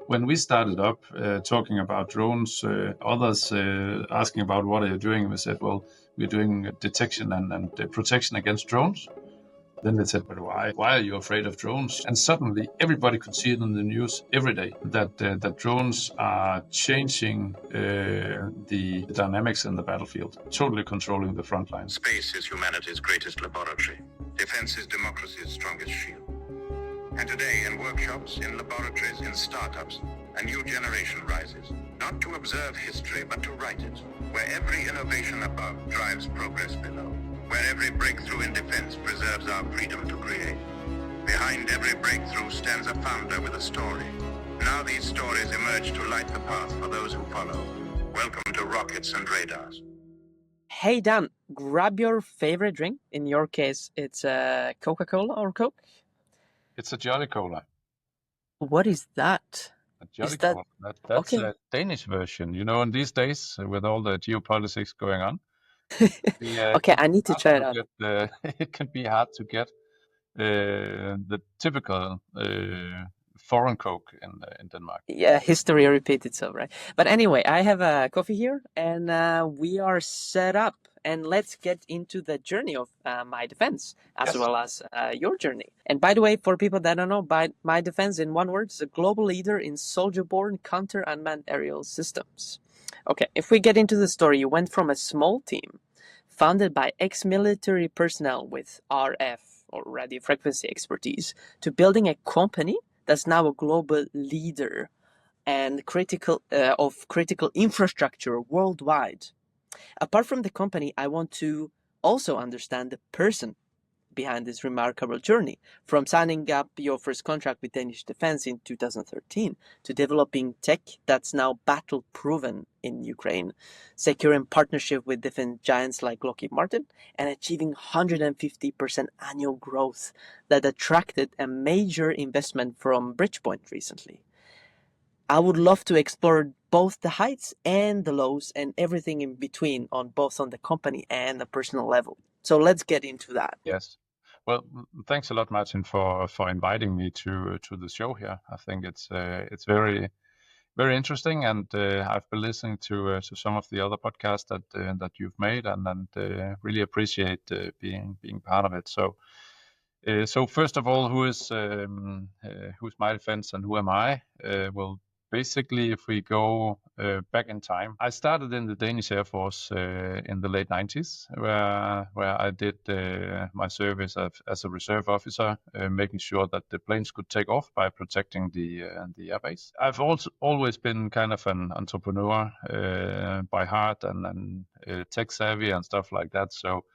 When we started up talking about drones, others asking about what are you doing, we said, well, we're doing detection and protection against drones. Then they said, but why? Why are you afraid of drones? And suddenly everybody could see it in the news every day that drones are changing the dynamics in the battlefield, totally controlling the front line. Space is humanity's greatest laboratory. Defense is democracy's strongest shield. And today, in workshops, in laboratories, in startups, a new generation rises, not to observe history, but to write it, where every innovation above drives progress below, where every breakthrough in defense preserves our freedom to create. Behind every breakthrough stands a founder with a story. Now these stories emerge to light the path for those who follow. Welcome to Rockets and Radars. Hey Dan, grab your favorite drink. In your case, it's Coca-Cola or Coke? It's a Jolly Cola. What is that? A Jolly Is that- Cola. That's okay. a Danish version. You know, in these days, with all the geopolitics going on, Okay, I need to try it out. it can be hard to get the typical foreign Coke in Denmark. Yeah, history repeats itself, right? But anyway, I have a coffee here, and we are set up. And let's get into the journey of MyDefence, as Yes. well as your journey. And by the way, for people that don't know, MyDefence, in one word, is a global leader in soldier-borne counter-unmanned aerial systems. Okay, if we get into the story, you went from a small team founded by ex-military personnel with RF or radio frequency expertise to building a company that's now a global leader and critical infrastructure worldwide. Apart from the company, I want to also understand the person behind this remarkable journey, from signing up your first contract with Danish Defence in 2013 to developing tech that's now battle-proven in Ukraine, securing partnership with defense giants like Lockheed Martin, and achieving 150% annual growth that attracted a major investment from Bridgepoint recently. I would love to explore both the heights and the lows and everything in between on the company and the personal level. So let's get into that. Yes. Well, thanks a lot, Martin, for inviting me to the show here. I think it's very very interesting, and I've been listening to some of the other podcasts that you've made, and really appreciate being part of it. So first of all, who's MyDefence and who am I? Well, basically, if we go back in time, I started in the Danish Air Force in the late 90s, where I did my service as a reserve officer, making sure that the planes could take off by protecting the airbase. I've also always been kind of an entrepreneur by heart and tech savvy and stuff like that. So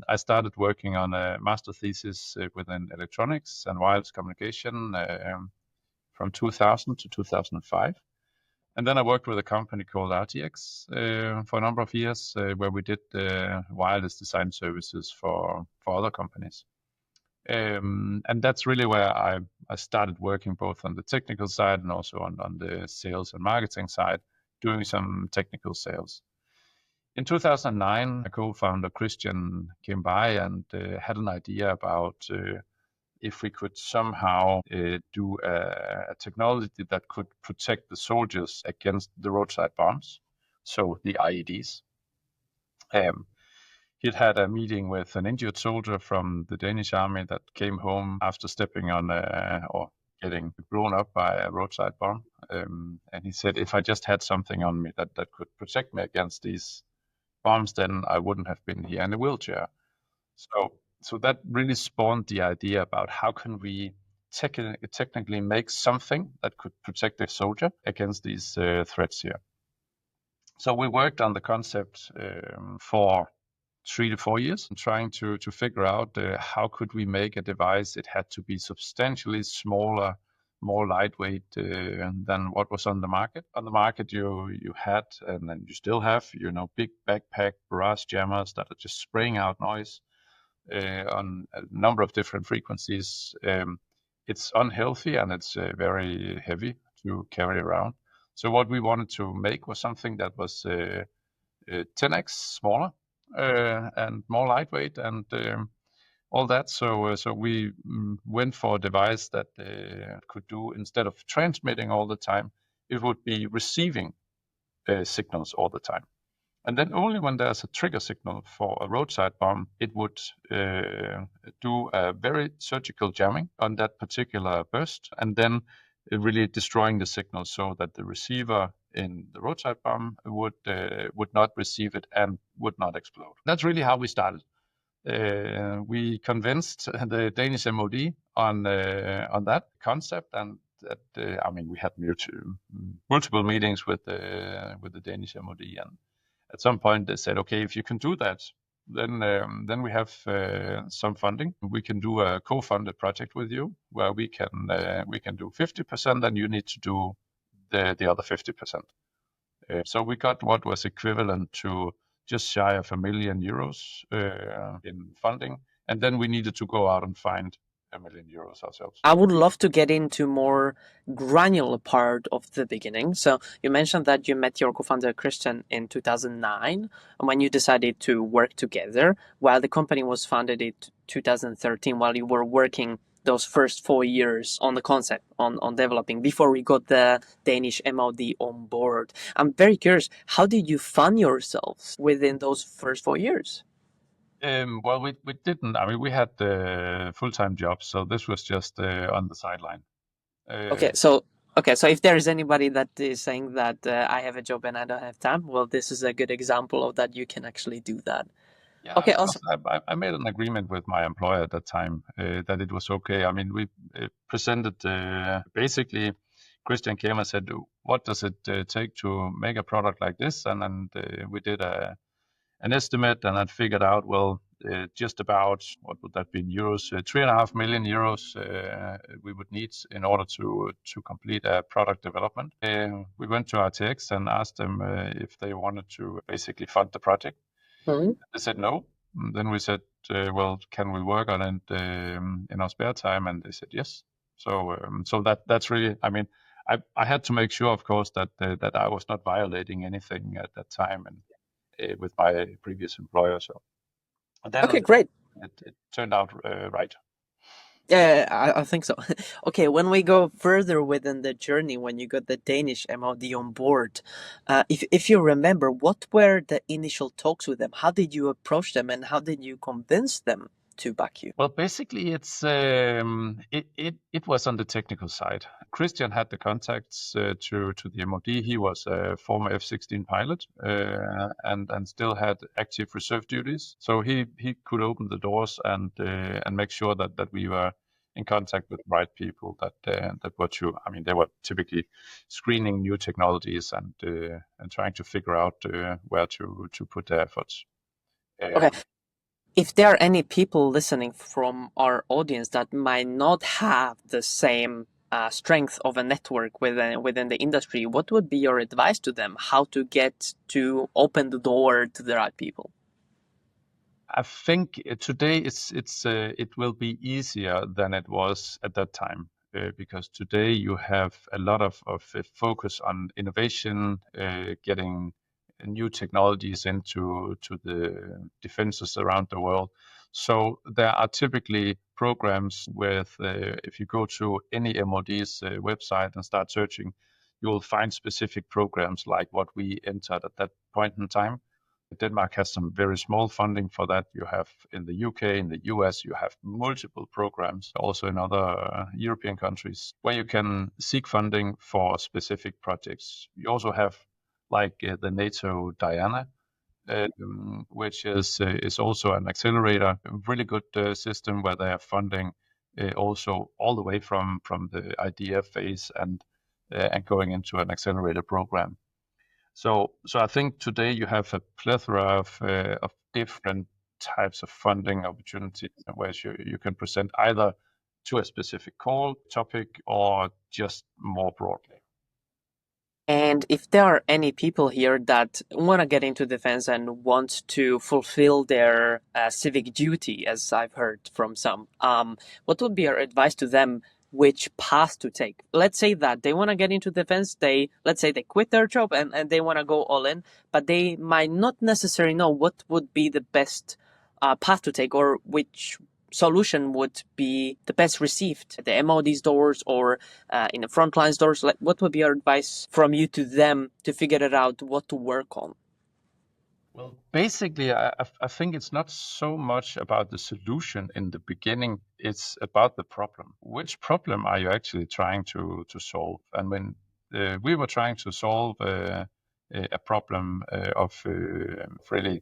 I started working on a master thesis within electronics and wireless communication from 2000 to 2005. And then I worked with a company called RTX for a number of years, where we did wireless design services for other companies. And that's really where I started working both on the technical side and also on the sales and marketing side, doing some technical sales. In 2009, a co-founder, Christian, came by and had an idea about if we could somehow do a technology that could protect the soldiers against the roadside bombs, so the IEDs. He'd had a meeting with an injured soldier from the Danish army that came home after stepping on or getting blown up by a roadside bomb. And he said, if I just had something on me that could protect me against these bombs, then I wouldn't have been here in a wheelchair. So that really spawned the idea about how can we technically make something that could protect a soldier against these threats here. So we worked on the concept for 3 to 4 years, trying to figure out how could we make a device. It had to be substantially smaller, more lightweight than what was on the market. On the market, you had, and then you still have, big backpack barrage jammers that are just spraying out noise on a number of different frequencies. It's unhealthy and it's very heavy to carry around. So what we wanted to make was something that was 10x smaller and more lightweight, and all that. So we went for a device that could do, instead of transmitting all the time, it would be receiving signals all the time. And then only when there's a trigger signal for a roadside bomb, it would do a very surgical jamming on that particular burst, and then really destroying the signal so that the receiver in the roadside bomb would not receive it and would not explode. That's really how we started. We convinced the Danish MOD on that concept, and that I mean, we had multiple meetings with the Danish MOD, and at some point they said, okay, if you can do that, then we have some funding. We can do a co-funded project with you where we can do 50%, and you need to do the other 50%. So we got what was equivalent to just shy of €1 million in funding, and then we needed to go out and find €1 million ourselves. I would love to get into more granular part of the beginning. So you mentioned that you met your co-founder Christian in 2009 when you decided to work together, while the company was founded in 2013, while you were working those first 4 years on the concept, on developing, before we got the Danish MOD on board. I'm very curious, how did you fund yourselves within those first 4 years? Well, we didn't. I mean, we had full-time jobs, so this was just on the sideline. Okay, so if there is anybody that is saying that I have a job and I don't have time, well, this is a good example of that. You can actually do that. Yeah, Okay, awesome. I made an agreement with my employer at that time that it was okay. I mean, we presented basically. Christian came and said, "What does it take to make a product like this?" And we did an estimate, and I figured out, well, just about, what would that be in euros? 3.5 million euros we would need in order to complete a product development. We went to RTX and asked them if they wanted to basically fund the project. Mhm. They said no. And then we said, well, can we work on it in our spare time? And they said yes. So that's really, I mean, I had to make sure, of course, that I was not violating anything at that time, and with my previous employer. So then Okay, great. it turned out right. Yeah, I think so. Okay, when we go further within the journey, when you got the Danish MOD on board, if you remember, what were the initial talks with them? How did you approach them, and how did you convince them to back you? Well, basically, it was on the technical side. Christian had the contacts to the MOD. He was a former F-16 pilot and still had active reserve duties, so he could open the doors and make sure that we were in contact with the right people. I mean, they were typically screening new technologies and trying to figure out where to put their efforts. Okay. If there are any people listening from our audience that might not have the same strength of a network within the industry, what would be your advice to them? How to get to open the door to the right people? I think today it will be easier than it was at that time because today you have a lot of focus on innovation, getting new technologies into the defenses around the world. So there are typically programs with, if you go to any MOD's website and start searching, you will find specific programs like what we entered at that point in time. Denmark has some very small funding for that. You have in the UK, in the US, you have multiple programs, also in other European countries, where you can seek funding for specific projects. You also have like the NATO Diana, which is also an accelerator, a really good system where they are funding also all the way from the idea phase and going into an accelerator program. So I think today you have a plethora of different types of funding opportunities where you can present either to a specific call topic or just more broadly. And if there are any people here that want to get into defense and want to fulfill their civic duty, as I've heard from some, what would be your advice to them? Which path to take? Let's say that they want to get into defense. Let's say they quit their job and they want to go all in, but they might not necessarily know what would be the best path to take, or which solution would be the best received at the MOD stores or in the frontline stores? Like, what would be your advice from you to them to figure it out what to work on? Well, basically, I think it's not so much about the solution in the beginning. It's about the problem. Which problem are you actually trying to solve? And when we were trying to solve a problem of really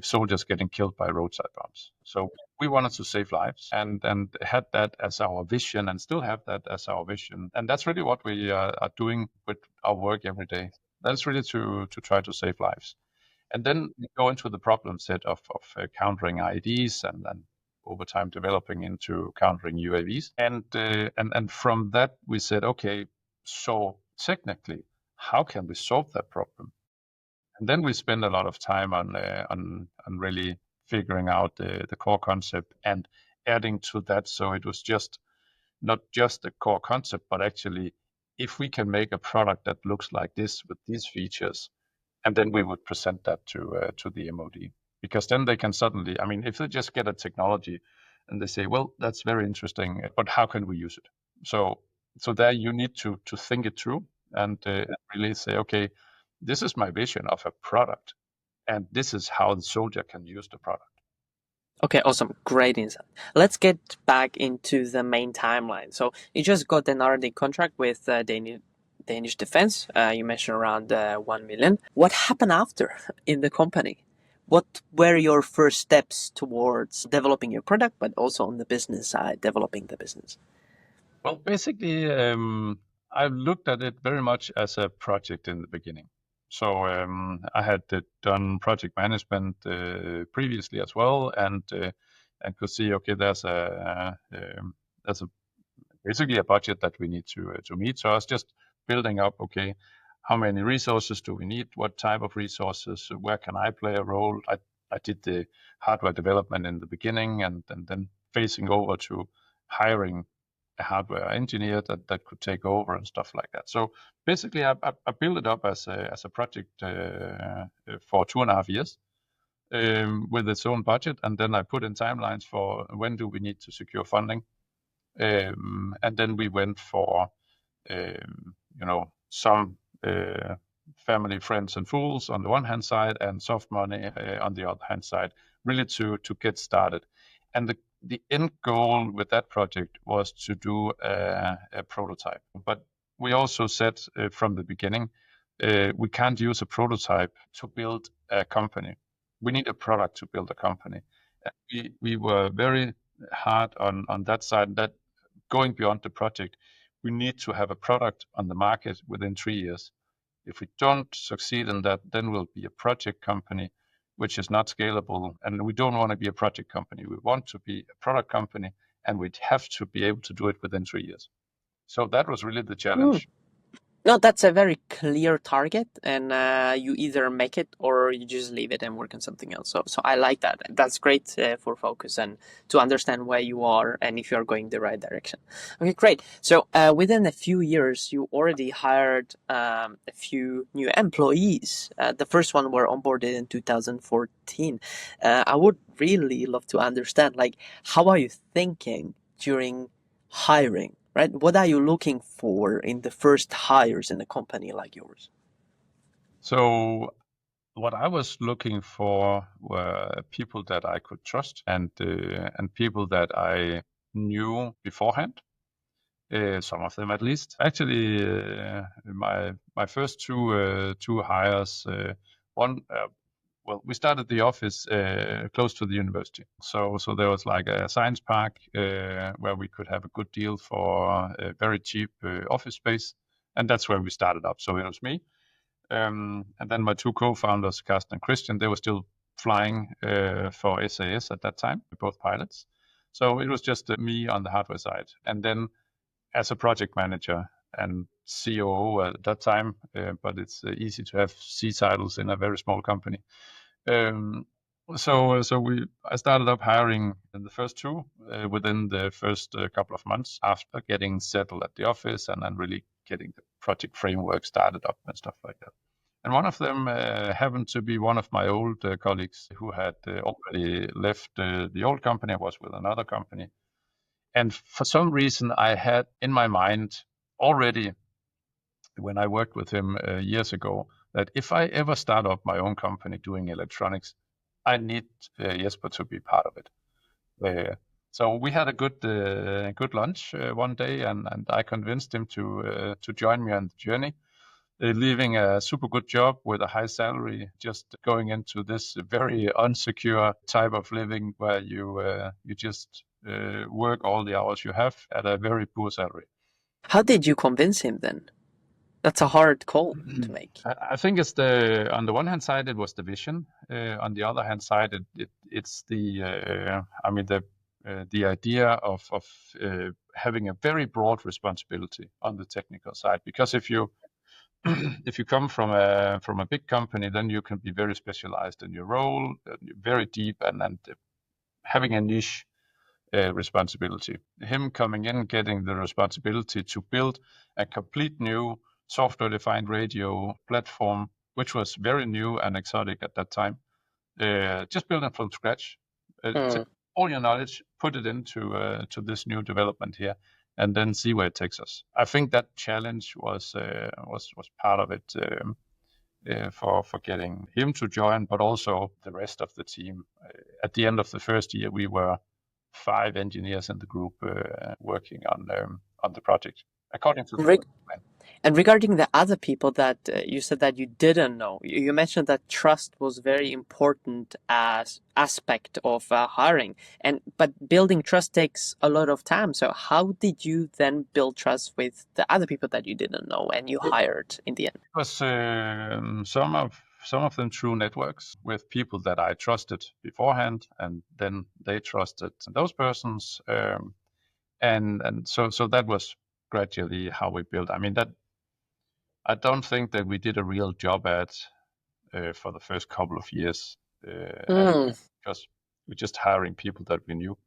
soldiers getting killed by roadside bombs. So we wanted to save lives and had that as our vision and still have that as our vision. And that's really what we are doing with our work every day. That's really to try to save lives. And then we go into the problem set of countering IEDs and over time developing into countering UAVs. And from that we said, okay, so technically, how can we solve that problem? And then we spend a lot of time on really figuring out the core concept and adding to that. So it was just not just the core concept, but actually, if we can make a product that looks like this with these features, and then we would present that to the MOD, because then they can suddenly, I mean, if they just get a technology and they say, well, that's very interesting, but how can we use it? So there you need to think it through and really say, okay, this is my vision of a product, and this is how the soldier can use the product. Okay, awesome. Great insight. Let's get back into the main timeline. So you just got an R&D contract with Danish Defence. You mentioned around 1 million. What happened after in the company? What were your first steps towards developing your product, but also on the business side, developing the business? Well, basically, I looked at it very much as a project in the beginning. So I had done project management previously as well, and could see, okay, there's basically a budget that we need to meet. So I was just building up, okay, how many resources do we need? What type of resources? Where can I play a role? I did the hardware development in the beginning, and then phasing over to hiring a hardware engineer that could take over and stuff like that. So basically, I built it up as a project for 2.5 years with its own budget, and then I put in timelines for when do we need to secure funding, and then we went for some family, friends, and fools on the one hand side, and soft money on the other hand side, really to get started. And the end goal with that project was to do a prototype. But we also said from the beginning, we can't use a prototype to build a company. We need a product to build a company. We were very hard on that side, that going beyond the project, we need to have a product on the market within 3 years. If we don't succeed in that, then we'll be a project company, which is not scalable. And we don't want to be a project company. We want to be a product company, and we'd have to be able to do it within 3 years. So that was really the challenge. No, that's a very clear target, and you either make it or you just leave it and work on something else. So I like that. That's great for focus and to understand where you are and if you're going the right direction. Okay, great. So within a few years, you already hired a few new employees. The first one were onboarded in 2014. I would really love to understand, like, how are you thinking during hiring? Right? What are you looking for in the first hires in a company like yours? So what I was looking for were people that I could trust and people that I knew beforehand. Some of them at least. Actually, my first two hires, one. Well, we started the office close to the university. So there was like a science park where we could have a good deal for a very cheap office space. And that's where we started up. So it was me. And then my two co-founders, Carsten and Christian, they were still flying for SAS at that time, both pilots. So it was just me on the hardware side. And then as a project manager and COO at that time, but it's easy to have C titles in a very small company. So I started up hiring the first two within the first couple of months after getting settled at the office and then really getting the project framework started up and stuff like that. And one of them happened to be one of my old colleagues who had already left the old company. I was with another company. And for some reason, I had in my mind already, when I worked with him years ago, that if I ever start up my own company doing electronics, I need Jesper to be part of it. So we had a good lunch one day, and I convinced him to join me on the journey. Leaving a super good job with a high salary, just going into this very unsecure type of living where you just work all the hours you have at a very poor salary. How did you convince him then? That's a hard call to make. I think it's on the one hand side, it was the vision. On the other hand side, it's the idea of having a very broad responsibility on the technical side. Because if you come from a big company, then you can be very specialized in your role, very deep, and having a niche responsibility. Him coming in, getting the responsibility to build a complete new software-defined radio platform, which was very new and exotic at that time. Just build it from scratch. All your knowledge, put it into to this new development here, and then see where it takes us. I think that challenge was part of it for getting him to join, but also the rest of the team. At the end of the first year, we were 5 engineers in the group working on the project, according to the plan. And regarding the other people that you said that you didn't know, you mentioned that trust was very important as aspect of hiring, but building trust takes a lot of time. So how did you then build trust with the other people that you didn't know and you hired in the end? It was some of them through networks with people that I trusted beforehand, and then they trusted those persons, and so that was gradually how we built. I mean, that I don't think that we did a real job at for the first couple of years because we're just hiring people that we knew.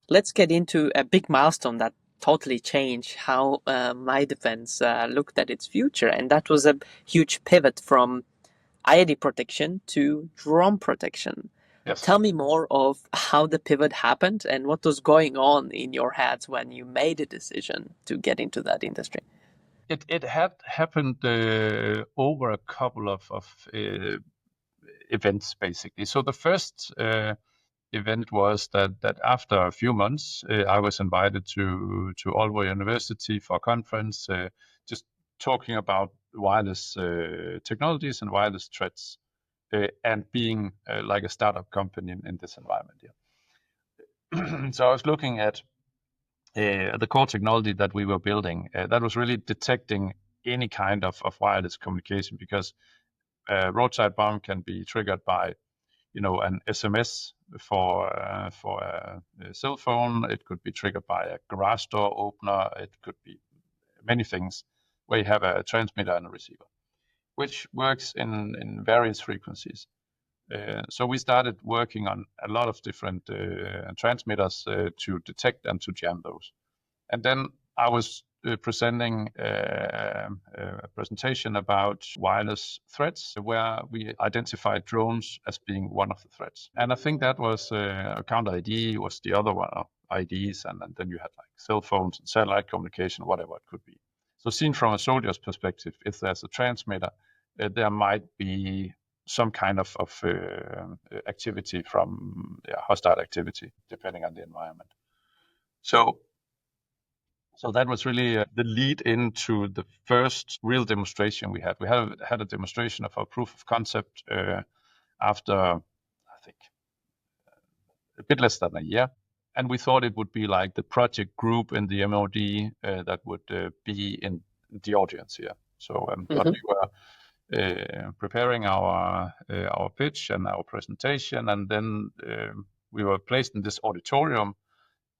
Let's get into a big milestone that totally changed how MyDefence looked at its future, and that was a huge pivot from IED protection to drone protection. Yes. Tell me more of how the pivot happened and what was going on in your heads when you made a decision to get into that industry. It had happened over a couple of events, basically. So the first event was that after a few months, I was invited to Aalborg University for a conference, just talking about wireless technologies and wireless threats, and being like a startup company in this environment. Yeah. So I was looking at the core technology that we were building. That was really detecting any kind of wireless communication, because roadside bomb can be triggered by an SMS for a cell phone. It could be triggered by a garage door opener. It could be many things where you have a transmitter and a receiver, which works in various frequencies. So we started working on a lot of different transmitters to detect and to jam those. And then I was presenting a presentation about wireless threats, where we identified drones as being one of the threats. And I think that was counter-IED was the other one, IEDs, and then you had like cell phones and satellite communication, whatever it could be. So seen from a soldier's perspective, if there's a transmitter, there might be some kind of activity from hostile activity, depending on the environment. So that was really the lead into the first real demonstration we had. We had a demonstration of our proof of concept after, I think, a bit less than a year. And we thought it would be like the project group in the MOD that would be in the audience here. So but we were preparing our pitch and our presentation, and then we were placed in this auditorium,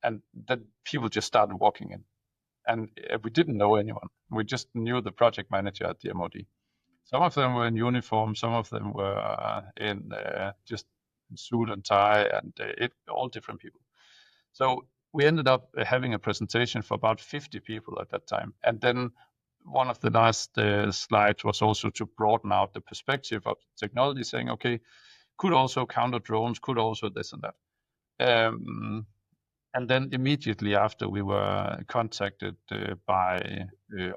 and then people just started walking in. And we didn't know anyone. We just knew the project manager at the MOD. Some of them were in uniform. Some of them were in just suit and tie, and all different people. So we ended up having a presentation for about 50 people at that time. And then one of the last slides was also to broaden out the perspective of technology, saying, okay, could also counter drones, could also this and that. And then immediately after, we were contacted by,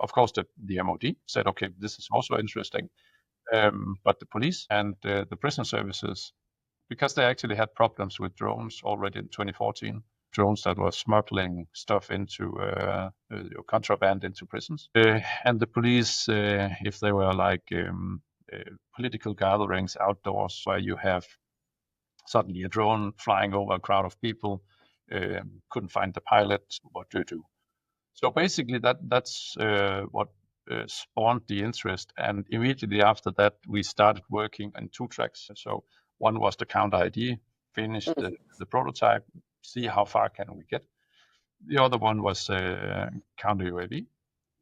of course, the MOD said, okay, this is also interesting. But the police and the prison services, because they actually had problems with drones already in 2014, drones that were smuggling stuff into contraband into prisons. And the police, if they were like political gatherings outdoors where you have suddenly a drone flying over a crowd of people, couldn't find the pilot, what do you do? So basically that's what spawned the interest. And immediately after that, we started working on 2 tracks. So one was the counter-IED, finished the prototype, see how far can we get. The other one was counter-UAV.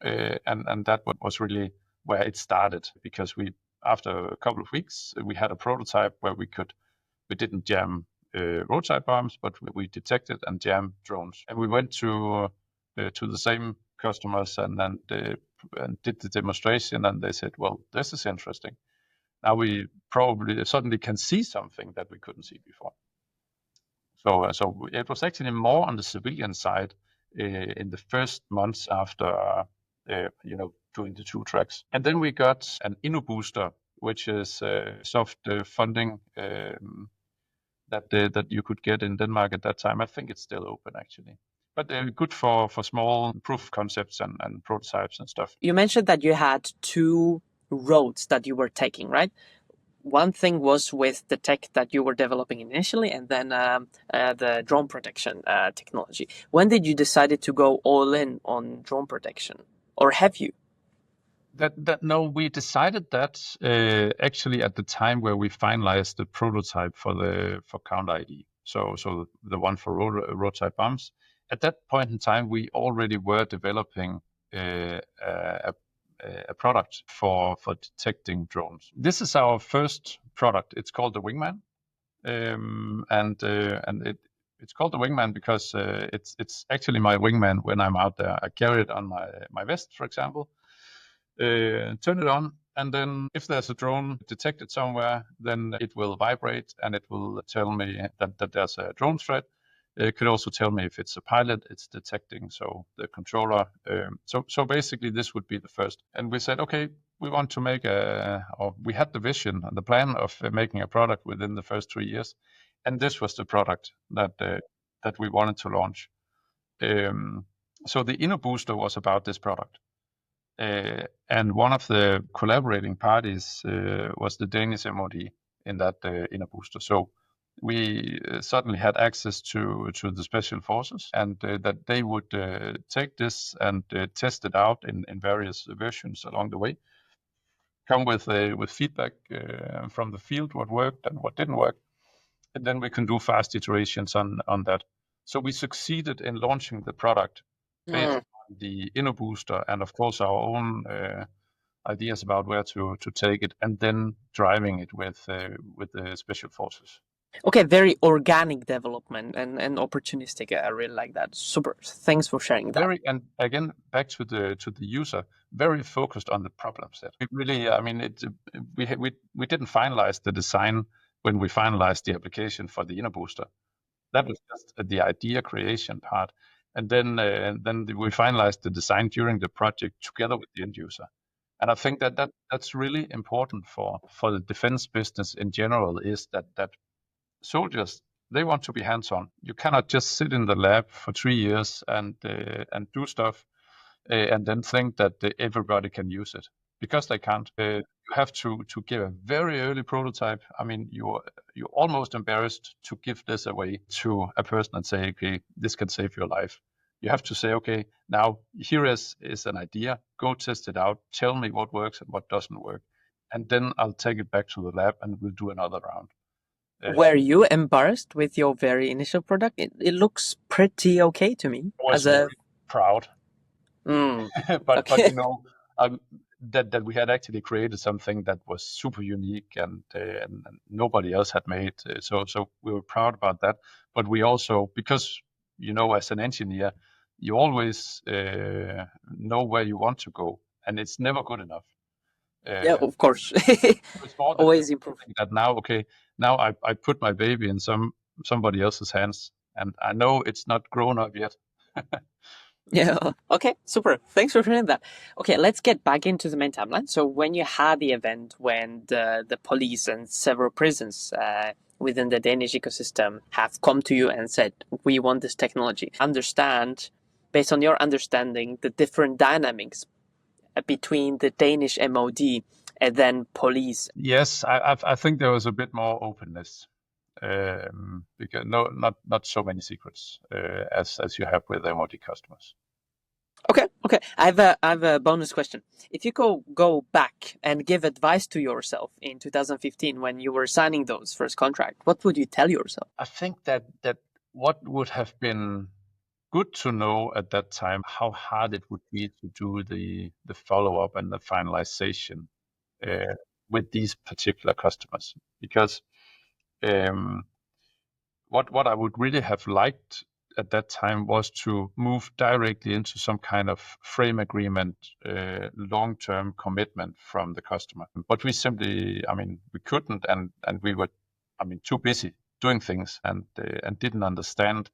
And that was really where it started, because after a couple of weeks, we had a prototype where we didn't jam roadside bombs, but we detected and jammed drones. And we went to the same customers and did the demonstration, and they said, well, this is interesting. Now we probably suddenly can see something that we couldn't see before. So it was actually more on the civilian side in the first months after doing the 2 tracks. And then we got an InnoBooster, which is soft funding that you could get in Denmark at that time. I think it's still open actually, but good for small proof of concepts and prototypes and stuff. You mentioned that you had 2 roads that you were taking, right? One thing was with the tech that you were developing initially, and then the drone protection technology. When did you decide to go all in on drone protection, or have you? No, we decided that actually at the time where we finalized the prototype for counter-IED. So the one for roadside bombs. At that point in time, we already were developing a product for detecting drones. This is our first product. It's called the Wingman, and it's called the Wingman because it's actually my wingman when I'm out there. I carry it on my vest, for example. Turn it on, and then if there's a drone detected somewhere, then it will vibrate and it will tell me that there's a drone threat. It could also tell me if it's a pilot it's detecting, so the controller. So basically this would be the first. And we said, okay, we want to make we had the vision and the plan of making a product within the first 3 years. And this was the product that we wanted to launch. So the InnoBooster was about this product. And one of the collaborating parties was the Danish MOD in that InnoBooster. So we suddenly had access to the special forces, and that they would take this and test it out in various versions along the way. Come with feedback from the field, what worked and what didn't work, and then we can do fast iterations on that. So we succeeded in launching the product based on the InnoBooster, and of course our own ideas about where to take it, and then driving it with the special forces. Okay, very organic development and opportunistic. I really like that. Super. Thanks for sharing that. And again, back to the user, very focused on the problem set. We really, I mean, we didn't finalize the design when we finalized the application for the InnoBooster. That was just the idea creation part. And then we finalized the design during the project together with the end user. And I think that's really important for the defense business in general, is that soldiers, they want to be hands-on. You cannot just sit in the lab for 3 years and do stuff and then think that everybody can use it, because they can't. You have to give a very early prototype. I mean, you're almost embarrassed to give this away to a person and say, okay, this can save your life. You have to say, okay, now here is an idea. Go test it out. Tell me what works and what doesn't work, and then I'll take it back to the lab and we'll do another round. Were you embarrassed with your very initial product? It looks pretty okay to me. I was very proud. But you know, that we had actually created something that was super unique and nobody else had made. So we were proud about that. But we also, because you know, as an engineer, you always know where you want to go, and it's never good enough. Yeah, of course. It's more that Always improve. that now I put my baby in somebody else's hands, and I know it's not grown up yet. Yeah. Okay. Super. Thanks for sharing that. Okay, let's get back into the main timeline. So when you had the event, when the police and several prisons within the Danish ecosystem have come to you and said, "We want this technology," understand, based on your understanding, the different dynamics between the Danish MOD and then police. Yes, I think there was a bit more openness, because not so many secrets as you have with MOD customers. Okay. I have a bonus question. If you go back and give advice to yourself in 2015 when you were signing those first contract, what would you tell yourself? I think that what would have been good to know at that time, how hard it would be to do the follow up and the finalization with these particular customers, because what I would really have liked at that time was to move directly into some kind of frame agreement, long-term commitment from the customer. But we simply, we couldn't, and we were, too busy doing things, and didn't understand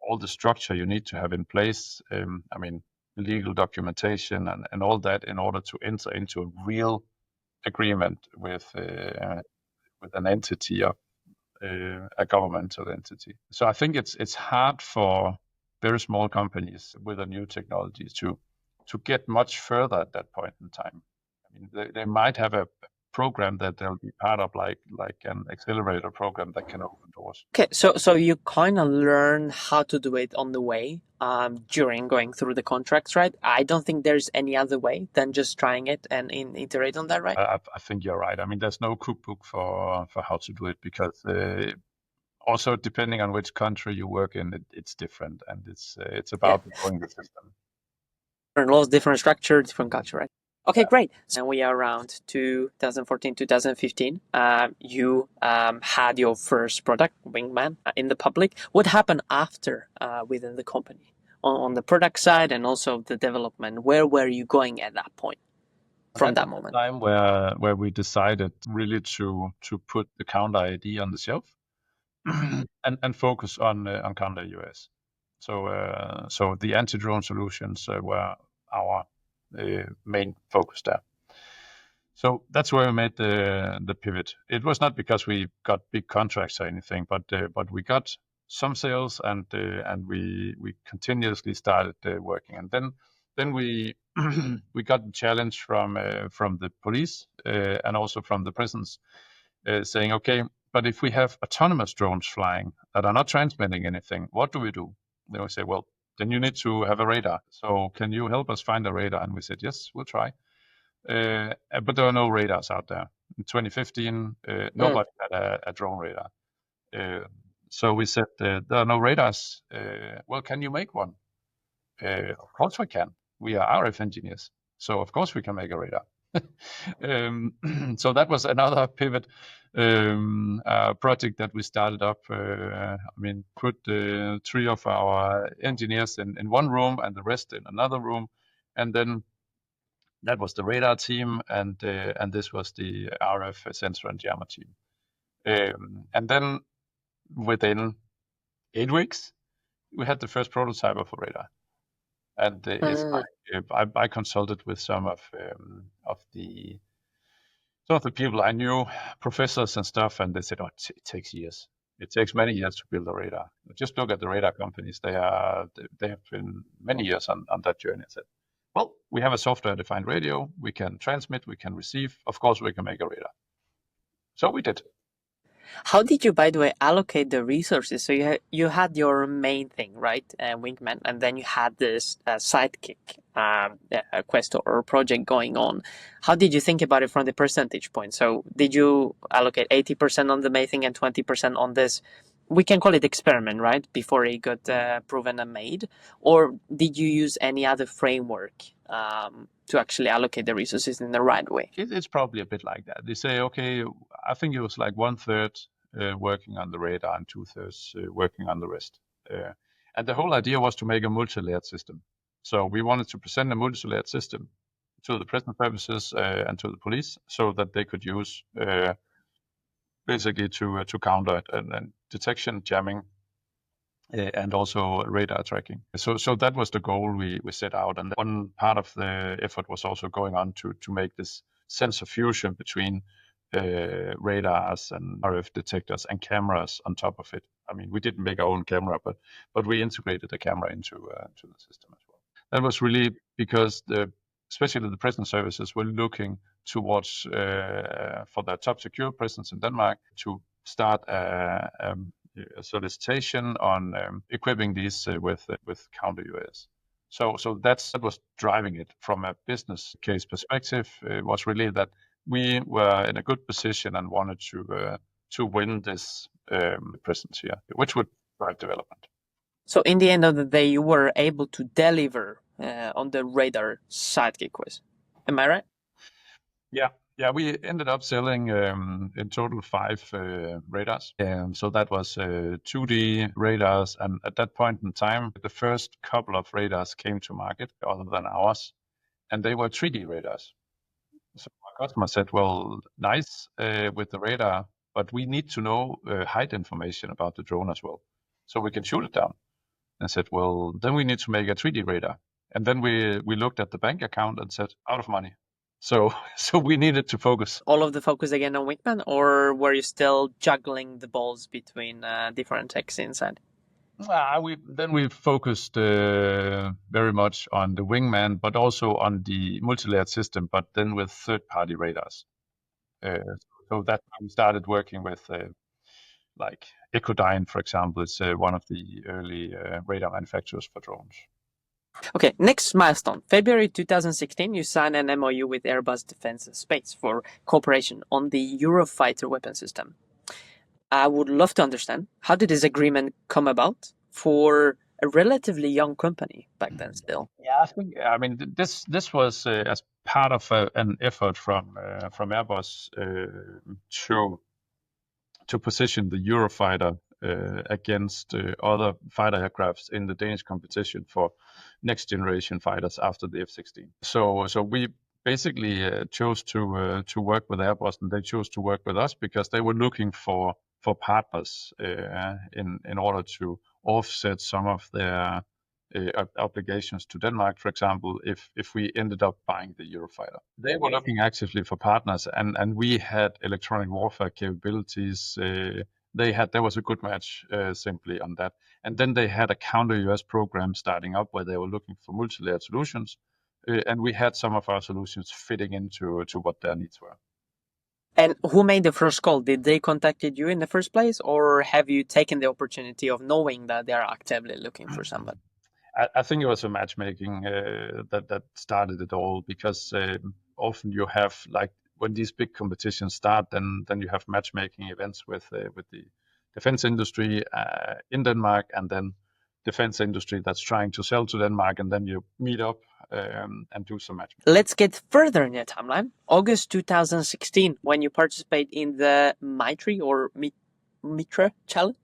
all the structure you need to have in place. Legal documentation and all that in order to enter into a real agreement with an entity of a governmental entity. So I think it's hard for very small companies with a new technology to get much further at that point in time. They might have a program that they'll be part of, like an accelerator program that can open doors. Okay, so you kind of learn how to do it on the way during going through the contracts, right? I don't think there's any other way than just trying it and iterate on that, right? I think you're right. There's no cookbook for how to do it, because also depending on which country you work in, it's different, and it's about deploying the system. Different laws, different structure, different culture, right? Okay, great. So we are around 2014, 2015. You had your first product, Wingman, in the public. What happened after within the company on the product side and also the development? Where were you going at that point? From that moment, time where we decided really to put the counter-IED on the shelf and focus on counter-UAS. So the anti-drone solutions were our main focus there. So that's where we made the pivot. It was not because we got big contracts or anything, but we got some sales, and we continuously started working. And then we we got the challenge from the police and also from the prisons, saying, okay, but if we have autonomous drones flying that are not transmitting anything, what do we do? They will say, well, then you need to have a radar. So can you help us find a radar? And we said, yes, we'll try. But there are no radars out there. In 2015, nobody had a drone radar. So we said, there are no radars. Well, can you make one? Of course we can. We are RF engineers. So of course we can make a radar. So that was another pivot project that we started up. Put 3 of our engineers in one room and the rest in another room, and then that was the radar team, and this was the RF sensor and jammer team. And then within 8 weeks, we had the first prototype of a radar. And I consulted with some of the people I knew, professors and stuff, and they said, "Oh, it takes years. It takes many years to build a radar. Just look at the radar companies; they have been many years on that journey." I said, "Well, we have a software-defined radio. We can transmit, we can receive. Of course, we can make a radar." So we did. How did you, by the way, allocate the resources? So you had your main thing, right, Wingman, and then you had this sidekick quest or project going on. How did you think about it from the percentage point? So did you allocate 80% on the main thing and 20% on this? We can call it experiment, right? Before it got proven and made, or did you use any other framework to actually allocate the resources in the right way? It's probably a bit like that. They say, okay, I think it was like 1/3 working on the radar and 2/3 working on the rest. And the whole idea was to make a multi-layered system. So we wanted to present a multi-layered system to the prison services and to the police, so that they could use basically to counter it, and detection, jamming, and also radar tracking. So that was the goal we set out, and one part of the effort was also going on to make this sensor fusion between radars and RF detectors and cameras on top of it. I mean, we didn't make our own camera, but we integrated the camera into to the system as well. That was really because especially the prison services were looking towards for their top secure prisons in Denmark to start a solicitation on equipping these with counter-UAS. So that was driving it from a business case perspective. It was really that we were in a good position and wanted to win this presence here, which would drive development. So in the end of the day, you were able to deliver on the radar sidekick quiz. Am I right? Yeah, we ended up selling in total 5 radars. So that was 2D radars, and at that point in time, the first couple of radars came to market, other than ours, and they were 3D radars. So our customer said, well, nice with the radar, but we need to know height information about the drone as well, so we can shoot it down. And I said, well, then we need to make a 3D radar. And then we looked at the bank account and said, out of money. So we needed to focus. All of the focus again on Wingman, or were you still juggling the balls between different techs inside? We focused very much on the Wingman, but also on the multi-layered system, but then with third-party radars. So that we started working with like Ecodyne, for example, is one of the early radar manufacturers for drones. Okay, next milestone. February 2016, you signed an MOU with Airbus Defence and Space for cooperation on the Eurofighter weapon system. I would love to understand, how did this agreement come about for a relatively young company back then still? Yeah, I mean, this was as part of an effort from Airbus to position the Eurofighter against other fighter aircrafts in the Danish competition for next generation fighters after the F-16. So we basically chose to work with Airbus, and they chose to work with us because they were looking for partners in order to offset some of their obligations to Denmark, for example, if we ended up buying the Eurofighter. They were looking actively for partners, and we had electronic warfare capabilities. There was a good match simply on that. And then they had a counter-UAS program starting up where they were looking for multi-layered solutions, and we had some of our solutions fitting into what their needs were. And who made the first call? Did they contacted you in the first place, or have you taken the opportunity of knowing that they are actively looking for somebody? I think it was a matchmaking that started it all, because often you have, like, when these big competitions start, then you have matchmaking events with the defense industry in Denmark, and then defense industry that's trying to sell to Denmark, and then you meet up and do some matchmaking. Let's get further in the timeline. August 2016, when you participate in the Mitra or Mitra Challenge.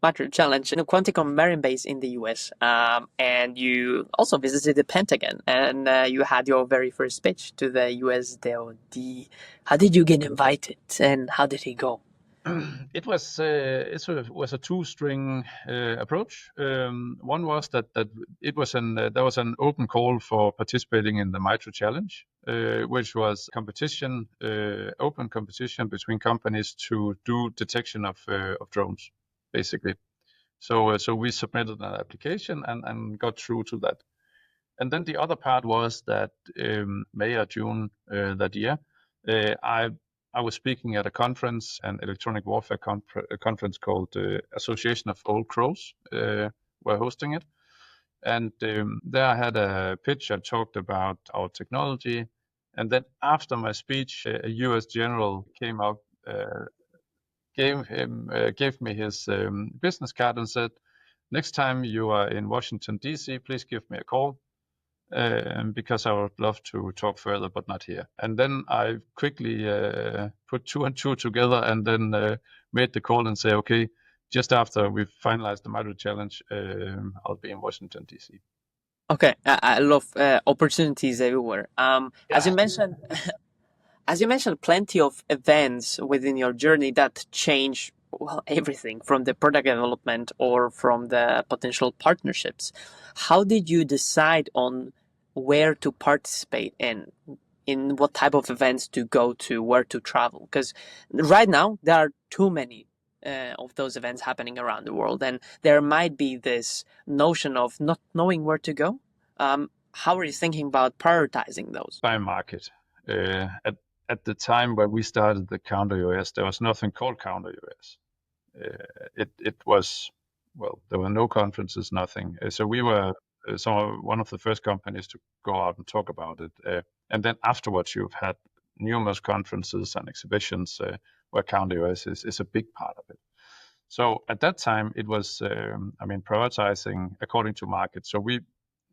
Mitra Challenge in a Quanticom Marine base in the US, and you also visited the Pentagon, and you had your very first pitch to the US DoD. How did you get invited, and how did it go? It was a two-string approach. One was that it was there was an open call for participating in the Mitra Challenge, which was competition, open competition between companies to do detection of drones, basically. So we submitted an application and got through to that. And then the other part was that May or June that year, I was speaking at a conference, an electronic warfare conference called Association of Old Crows. Were hosting it. And there I had a pitch. I talked about our technology. And then after my speech, a US general came up, gave me his business card and said, next time you are in Washington, D.C., please give me a call. Because I would love to talk further, but not here. And then I quickly put 2 and 2 together, and then made the call and say, okay, just after we've finalized the Mitra Challenge, I'll be in Washington, D.C. Okay, I love opportunities everywhere. As you Yeah. mentioned, as you mentioned, plenty of events within your journey that change, well, everything from the product development or from the potential partnerships. How did you decide on where to participate in what type of events to go to, where to travel? Because right now there are too many of those events happening around the world, and there might be this notion of not knowing where to go. How are you thinking about prioritizing those? By market. At the time when we started the counter-UAS, there was nothing called counter-UAS. It was, well, there were no conferences, nothing. So we were one of the first companies to go out and talk about it. And then afterwards, you've had numerous conferences and exhibitions where counter-UAS is a big part of it. So at that time, it was, prioritizing according to market. So we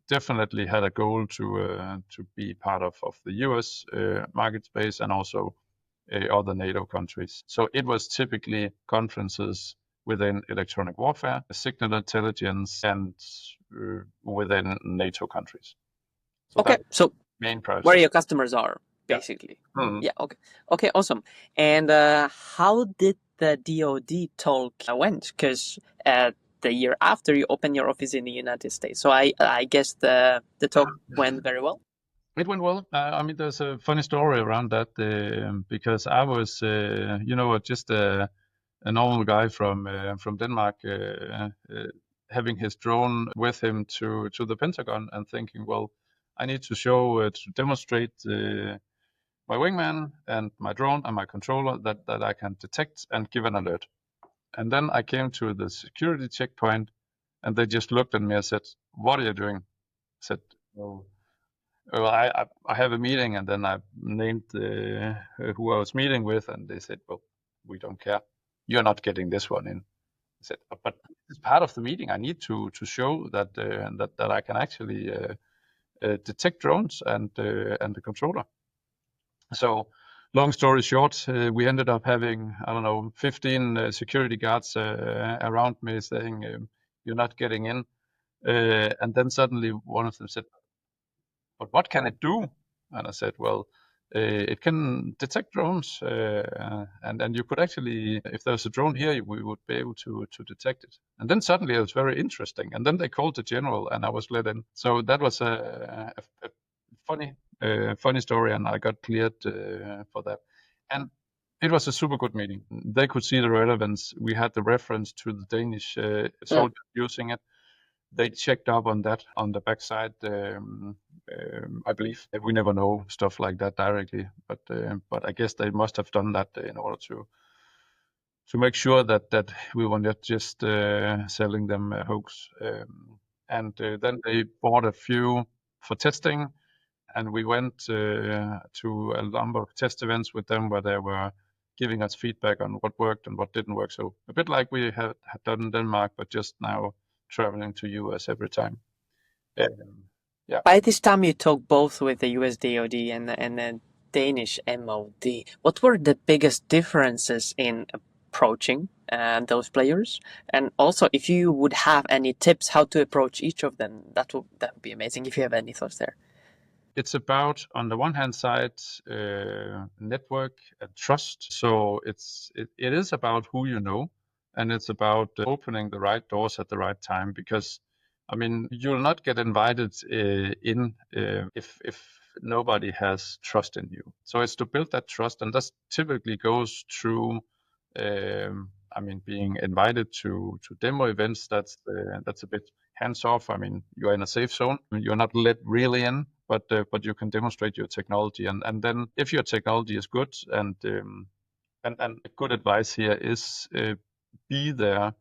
definitely had a goal to be part of the US market space and also other NATO countries. So it was typically conferences within electronic warfare, signal intelligence, and within NATO countries. So Okay, that so main where priority. your customers are, Yeah. basically. Mhm. Yeah, okay. Okay, awesome. And how did the DoD talk went? Because the year after you opened your office in the United States. So I guess the talk went very well. It went well. There's a funny story around that because I was, just a normal guy from Denmark, having his drone with him to the Pentagon and thinking, well, I need to show to demonstrate my Wingman and my drone and my controller that I can detect and give an alert. And then I came to the security checkpoint, and they just looked at me and said, "What are you doing?" I said, "Well, I have a meeting," and then I named who I was meeting with, and they said, "Well, we don't care. You're not getting this one in." I said, "But it's part of the meeting. I need to show that I can actually detect drones and the controller." So, long story short, we ended up having, I don't know, 15 security guards around me saying, "You're not getting in." And then suddenly one of them said, "But what can it do?" And I said, "Well, it can detect drones, and you could actually, if there's a drone here, we would be able to detect it." And then suddenly it was very interesting. And then they called the general, and I was let in. So that was a funny story, and I got cleared for that. And it was a super good meeting. They could see the relevance. We had the reference to the Danish soldier using it. They checked up on that on the backside, I believe. We never know stuff like that directly, but I guess they must have done that in order to make sure that we were not just selling them a hoax. And then they bought a few for testing, and we went to a number of test events with them where they were giving us feedback on what worked and what didn't work. So a bit like we had done in Denmark, but just now traveling to US every time. Yeah. By this time, you talked both with the US DoD and the Danish MOD. What were the biggest differences in approaching those players? And also, if you would have any tips how to approach each of them, that would be amazing. If you have any thoughts there. It's about, on the one hand side, network and trust. So it is about who you know, and it's about opening the right doors at the right time. Because, you'll not get invited in if nobody has trust in you. So it's to build that trust, and that typically goes through. Being invited to demo events. That's a bit hands off. You're in a safe zone. You're not let really in, but you can demonstrate your technology, and then if your technology is good, and good advice here is be there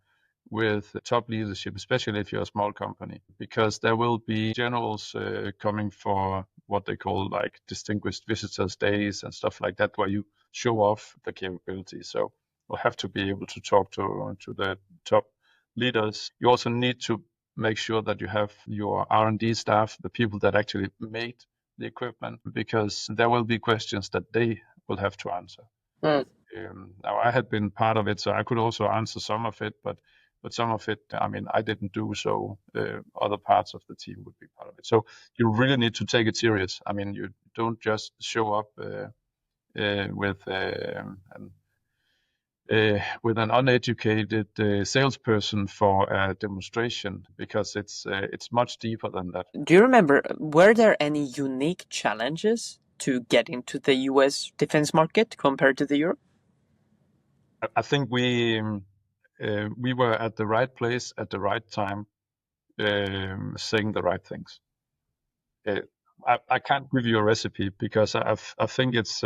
with top leadership, especially if you're a small company, because there will be generals coming for what they call like distinguished visitors days and stuff like that, where you show off the capabilities. So you'll have to be able to talk to the top leaders. You also need to make sure that you have your R&D staff, the people that actually made the equipment, because there will be questions that they will have to answer. Mm. Now I had been part of it, so I could also answer some of it, but but some of it, I mean, I didn't do, so other parts of the team would be part of it. So you really need to take it serious. I mean, you don't just show up with an uneducated salesperson for a demonstration, because it's much deeper than that. Do you remember, were there any unique challenges to get into the US defense market compared to the Europe? I think we were at the right place at the right time, saying the right things. I can't give you a recipe, because I think it's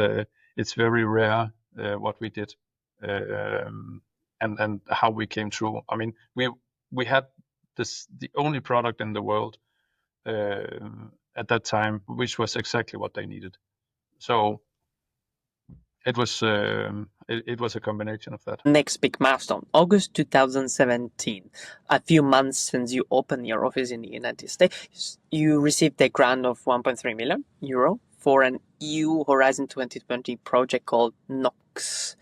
very rare what we did, and how we came through. I mean, we had the only product in the world at that time, which was exactly what they needed. So it was a combination of that. Next big milestone, August 2017. A few months since you opened your office in the United States, you received a grant of 1.3 million euro for an EU Horizon 2020 project called NOx.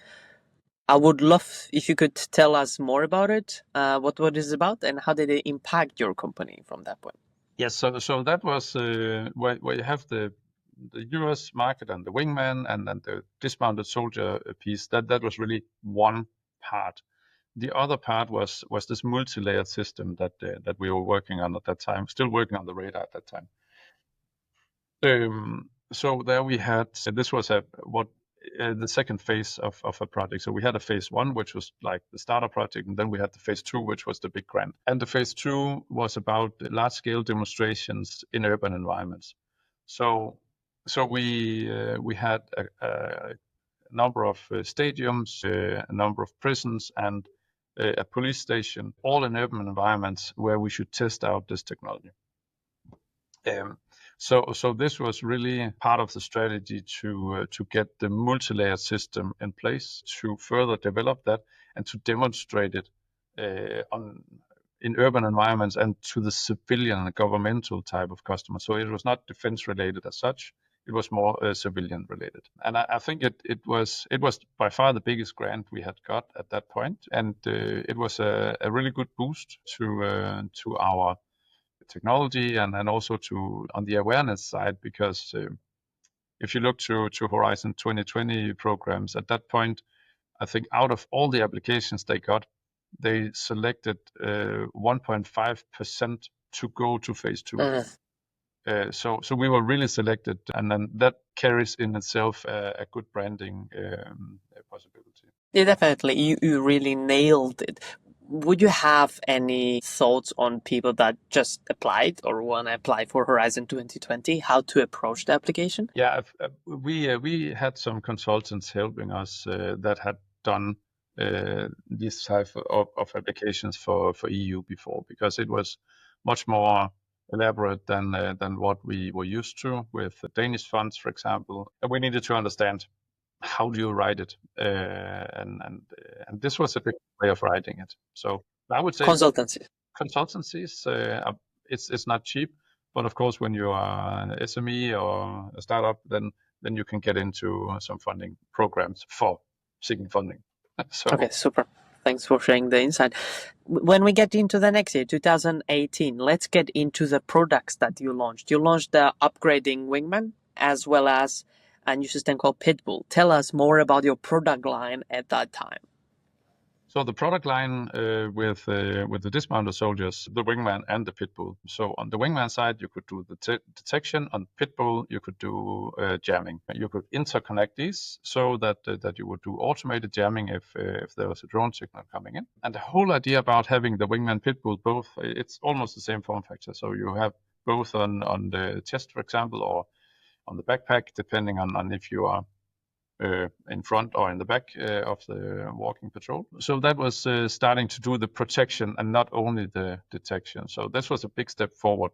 I would love if you could tell us more about it, what it is about, and how did it impact your company from that point? Yes, so that was where you have the US market and the Wingman and then the dismounted soldier piece. That was really one part. The other part was this multi-layered system that we were working on at that time, still working on the radar at that time. So there we had, this was the second phase of a project. So we had a phase 1, which was like the starter project, and then we had the phase 2, which was the big grant. And the phase 2 was about large-scale demonstrations in urban environments. So we had a number of stadiums, a number of prisons, and a police station, all in urban environments where we should test out this technology. So this was really part of the strategy to get the multi-layered system in place, to further develop that and to demonstrate it in urban environments and to the civilian and governmental type of customers. So it was not defense related as such; it was more civilian related. And I think it was by far the biggest grant we had got at that point, and it was a really good boost to our technology and also on the awareness side, because if you look to Horizon 2020 programs at that point, I think out of all the applications they got, they selected 1.5% to go to phase 2. So we were really selected, and then that carries in itself a good branding possibility. Yeah, definitely. You really nailed it. Would you have any thoughts on people that just applied or want to apply for Horizon 2020, how to approach the application? Yeah, we had some consultants helping us that had done this type of applications for EU before, because it was much more elaborate than what we were used to with the Danish funds, for example. And we needed to understand, how do you write it, and this was a big way of writing it. So I would say consultancies. It's not cheap, but of course, when you are an SME or a startup, then you can get into some funding programs for seeking funding. So. Okay, super. Thanks for sharing the insight. When we get into the next year, 2018, let's get into the products that you launched. You launched the upgrading Wingman, as well as a new system called Pitbull. Tell us more about your product line at that time. So the product line with the dismounted soldiers, the Wingman and the Pitbull. So on the Wingman side, you could do the detection. On Pitbull, you could do jamming. You could interconnect these so that you would do automated jamming if there was a drone signal coming in. And the whole idea about having the Wingman Pitbull, both, it's almost the same form factor. So you have both on the chest, for example, or on the backpack, depending on if you are in front or in the back of the walking patrol. So that was starting to do the protection and not only the detection. So this was a big step forward.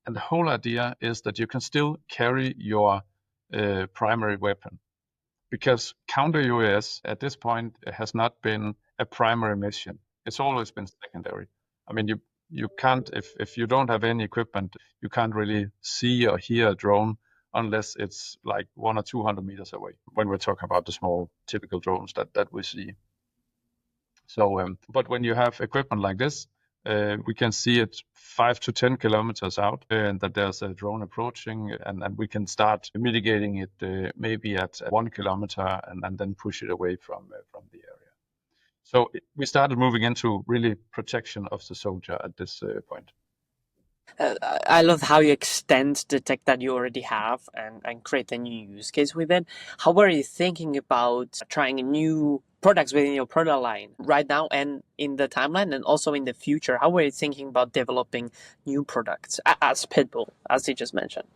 And the whole idea is that you can still carry your primary weapon, because counter-UAS at this point has not been a primary mission. It's always been secondary. I mean, you can't, if you don't have any equipment, you can't really see or hear a drone unless it's like 100 or 200 meters away, when we're talking about the small typical drones that we see. So, but when you have equipment like this, we can see it 5 to 10 kilometers out, and that there's a drone approaching, and we can start mitigating it maybe at 1 kilometer, and then push it away from the area. So we started moving into really protection of the soldier at this point. I love how you extend the tech that you already have and create a new use case with it. How are you thinking about trying new products within your product line right now and in the timeline, and also in the future? How are you thinking about developing new products as Pitbull, as you just mentioned?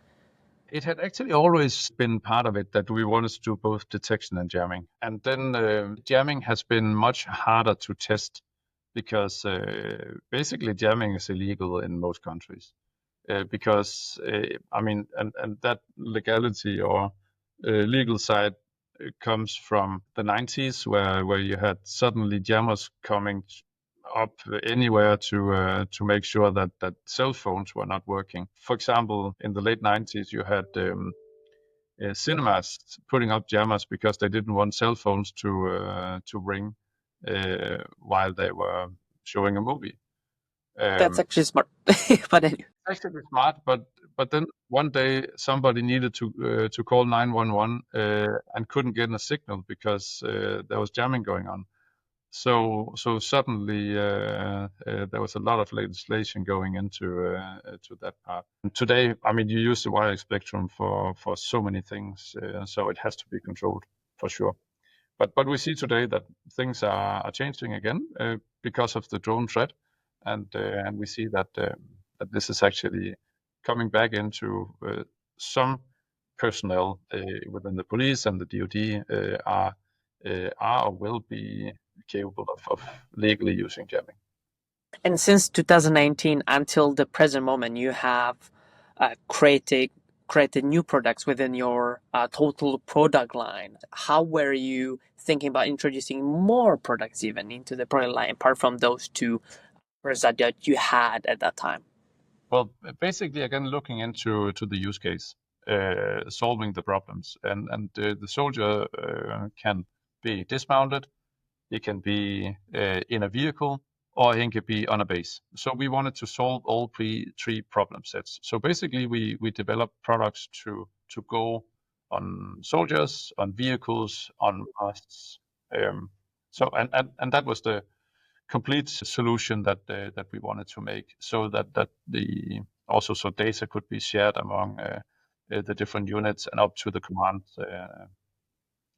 It had actually always been part of it that we wanted to do both detection and jamming. And then jamming has been much harder to test because basically jamming is illegal in most countries. Because I mean, and that legality or legal side comes from the 90s, where you had suddenly jammers coming up anywhere to make sure that cell phones were not working. For example, in the late 90s, you had cinemas putting up jammers because they didn't want cell phones to ring while they were showing a movie. That's actually smart. But anyway. Actually smart, but then one day somebody needed to call 911 and couldn't get a signal because there was jamming going on. So suddenly there was a lot of legislation going into to that part. And today, I mean, you use the wireless spectrum for so many things, so it has to be controlled for sure. But we see today that things are changing again because of the drone threat, and we see that that this is actually coming back into some personnel within the police and the DoD are or will be capable of legally using jamming. And since 2019 until the present moment, you have created new products within your total product line. How were you thinking about introducing more products even into the product line, apart from those two that you had at that time? Well, basically, again, looking into the use case, solving the problems, and the soldier can be dismounted, he can be in a vehicle, or he can be on a base. So we wanted to solve all three problem sets. So basically, we developed products to go on soldiers, on vehicles, on masts. So and that was the complete solution that we wanted to make, so that the also so data could be shared among the different units and up to the command,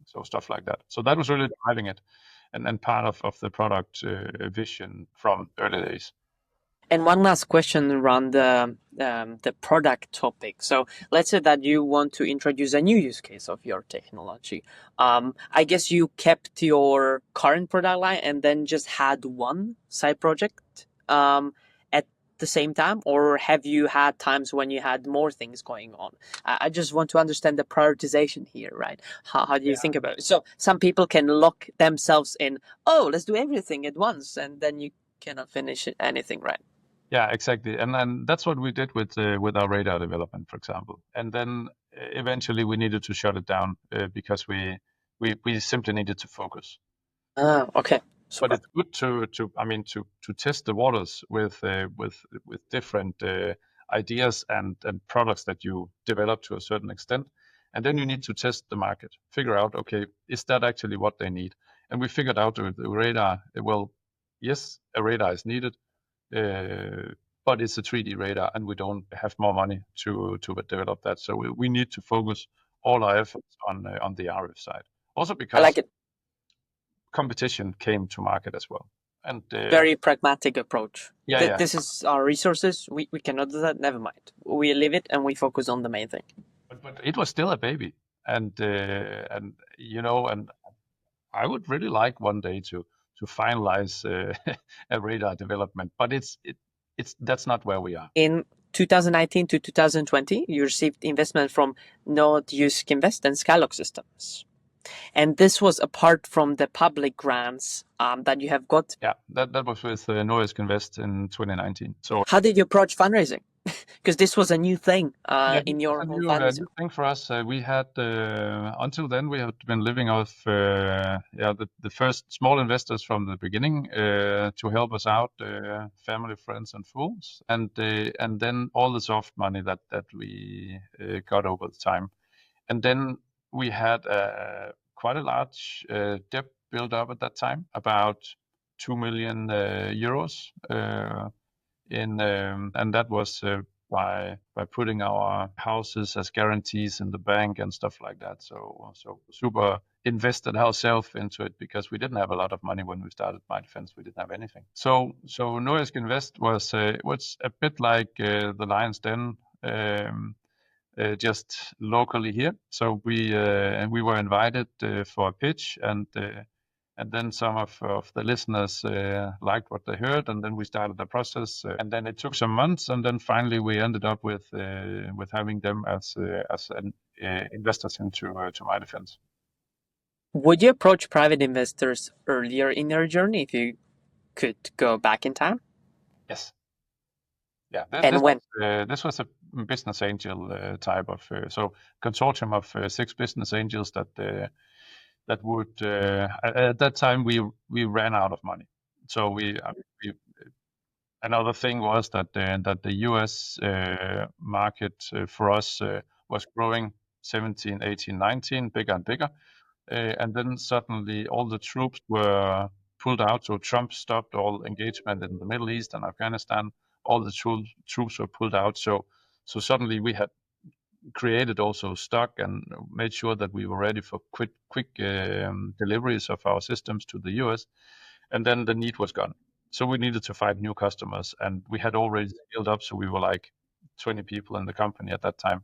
so stuff like that. So that was really driving it, and part of the product vision from early days. And one last question around the product topic. So let's say that you want to introduce a new use case of your technology. I guess you kept your current product line and then just had one side project at the same time, or have you had times when you had more things going on? I just want to understand the prioritization here, right? How do you think about it? So some people can lock themselves in, oh, let's do everything at once, and then you cannot finish anything, right? Yeah, exactly, and that's what we did with our radar development, for example. And then eventually we needed to shut it down because we simply needed to focus. Okay. But it's good to test the waters with different ideas and products that you develop to a certain extent, and then you need to test the market, figure out, okay, is that actually what they need? And we figured out with the radar, well, yes, a radar is needed, but it's a 3D radar, and we don't have more money to develop that. So we need to focus all our efforts on the RF side. Also because I like it. Competition came to market as well. And very pragmatic approach. Yeah. This is our resources. We cannot do that. Never mind. We leave it and we focus on the main thing. But it was still a baby, and you know, and I would really like one day to finalize a radar development, but that's not where we are. In 2019 to 2020, you received investment from Nordisk Invest and Skylock Systems. And this was apart from the public grants that you have got. Yeah, that was with Nordisk Invest in 2019. So how did you approach fundraising? Because this was a new thing Yeah, in this your was a whole family. new thing for us. We had until then we had been living off the first small investors from the beginning to help us out, family, friends, and fools, and then all the soft money that we got over the time, and then we had quite a large debt built up at that time, about 2 million euros. And that was by putting our houses as guarantees in the bank and stuff like that. So super invested ourselves into it because we didn't have a lot of money when we started MyDefence. We didn't have anything. So Nordisk Invest was a bit like the Lion's Den. Just locally here, so we were invited for a pitch, and then some of the listeners liked what they heard, and then we started the process, and then it took some months, and then finally we ended up with having them as investors into MyDefence. Would you approach private investors earlier in your journey if you could go back in time? Yes. Yeah. And when? This was a business angel type of consortium of 6 business angels that would at that time we ran out of money. So we another thing was that the US market for us was growing 17, 18, 19, bigger and bigger, and then suddenly all the troops were pulled out. So Trump stopped all engagement in the Middle East and Afghanistan. All the troops were pulled out. So suddenly we had created also stock and made sure that we were ready for quick deliveries of our systems to the US, and then the need was gone. So we needed to find new customers, and we had already scaled up, so we were like 20 people in the company at that time,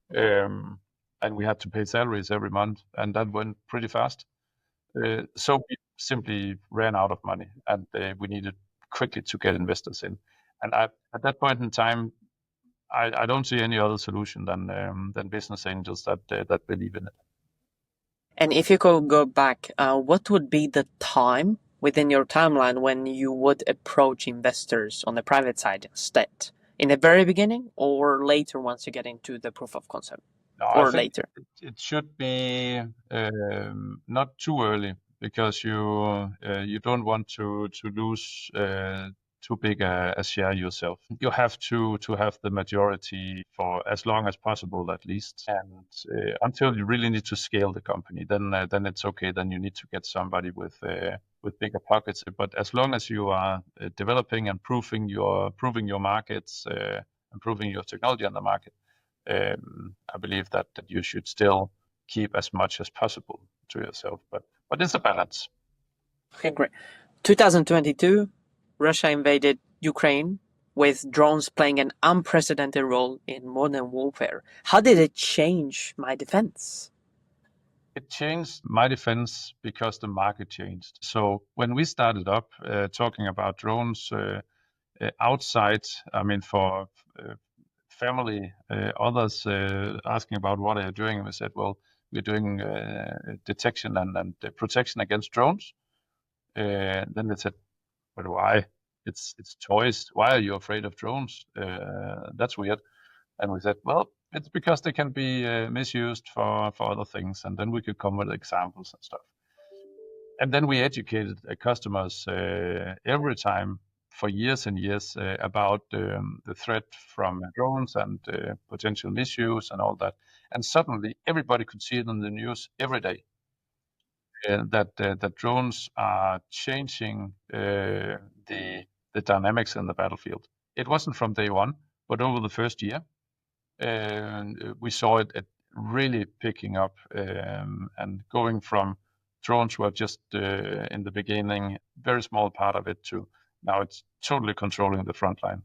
and we had to pay salaries every month, and that went pretty fast. So we simply ran out of money, and we needed quickly to get investors in. And at that point in time, I don't see any other solution than business angels that believe in it. And if you could go back, what would be the time within your timeline when you would approach investors on the private side instead? In the very beginning or later once you get into the proof of concept? No, or I think later? it should be not too early because you don't want to lose too big a share yourself. You have to have the majority for as long as possible at least, and until you really need to scale the company, then it's okay. Then you need to get somebody with bigger pockets. But as long as you are developing and proving your markets, improving your technology on the market, I believe that you should still keep as much as possible to yourself, but it's a balance. Okay, great. 2022, Russia invaded Ukraine with drones playing an unprecedented role in modern warfare. How did it change MyDefence? It changed MyDefence because the market changed. So when we started up talking about drones outside, I mean for family, others asking about what are you doing, and we said, well, we're doing detection and protection against drones. Then they said, but why? It's toys. Why are you afraid of drones? That's weird. And we said, well, it's because they can be misused for other things. And then we could come with examples and stuff. And then we educated customers every time for years and years about the threat from drones and potential misuse and all that. And suddenly everybody could see it on the news every day that drones are changing the dynamics in the battlefield. It wasn't from day one, but over the first year, we saw it really picking up and going from drones were just in the beginning, very small part of it, to now it's totally controlling the front line.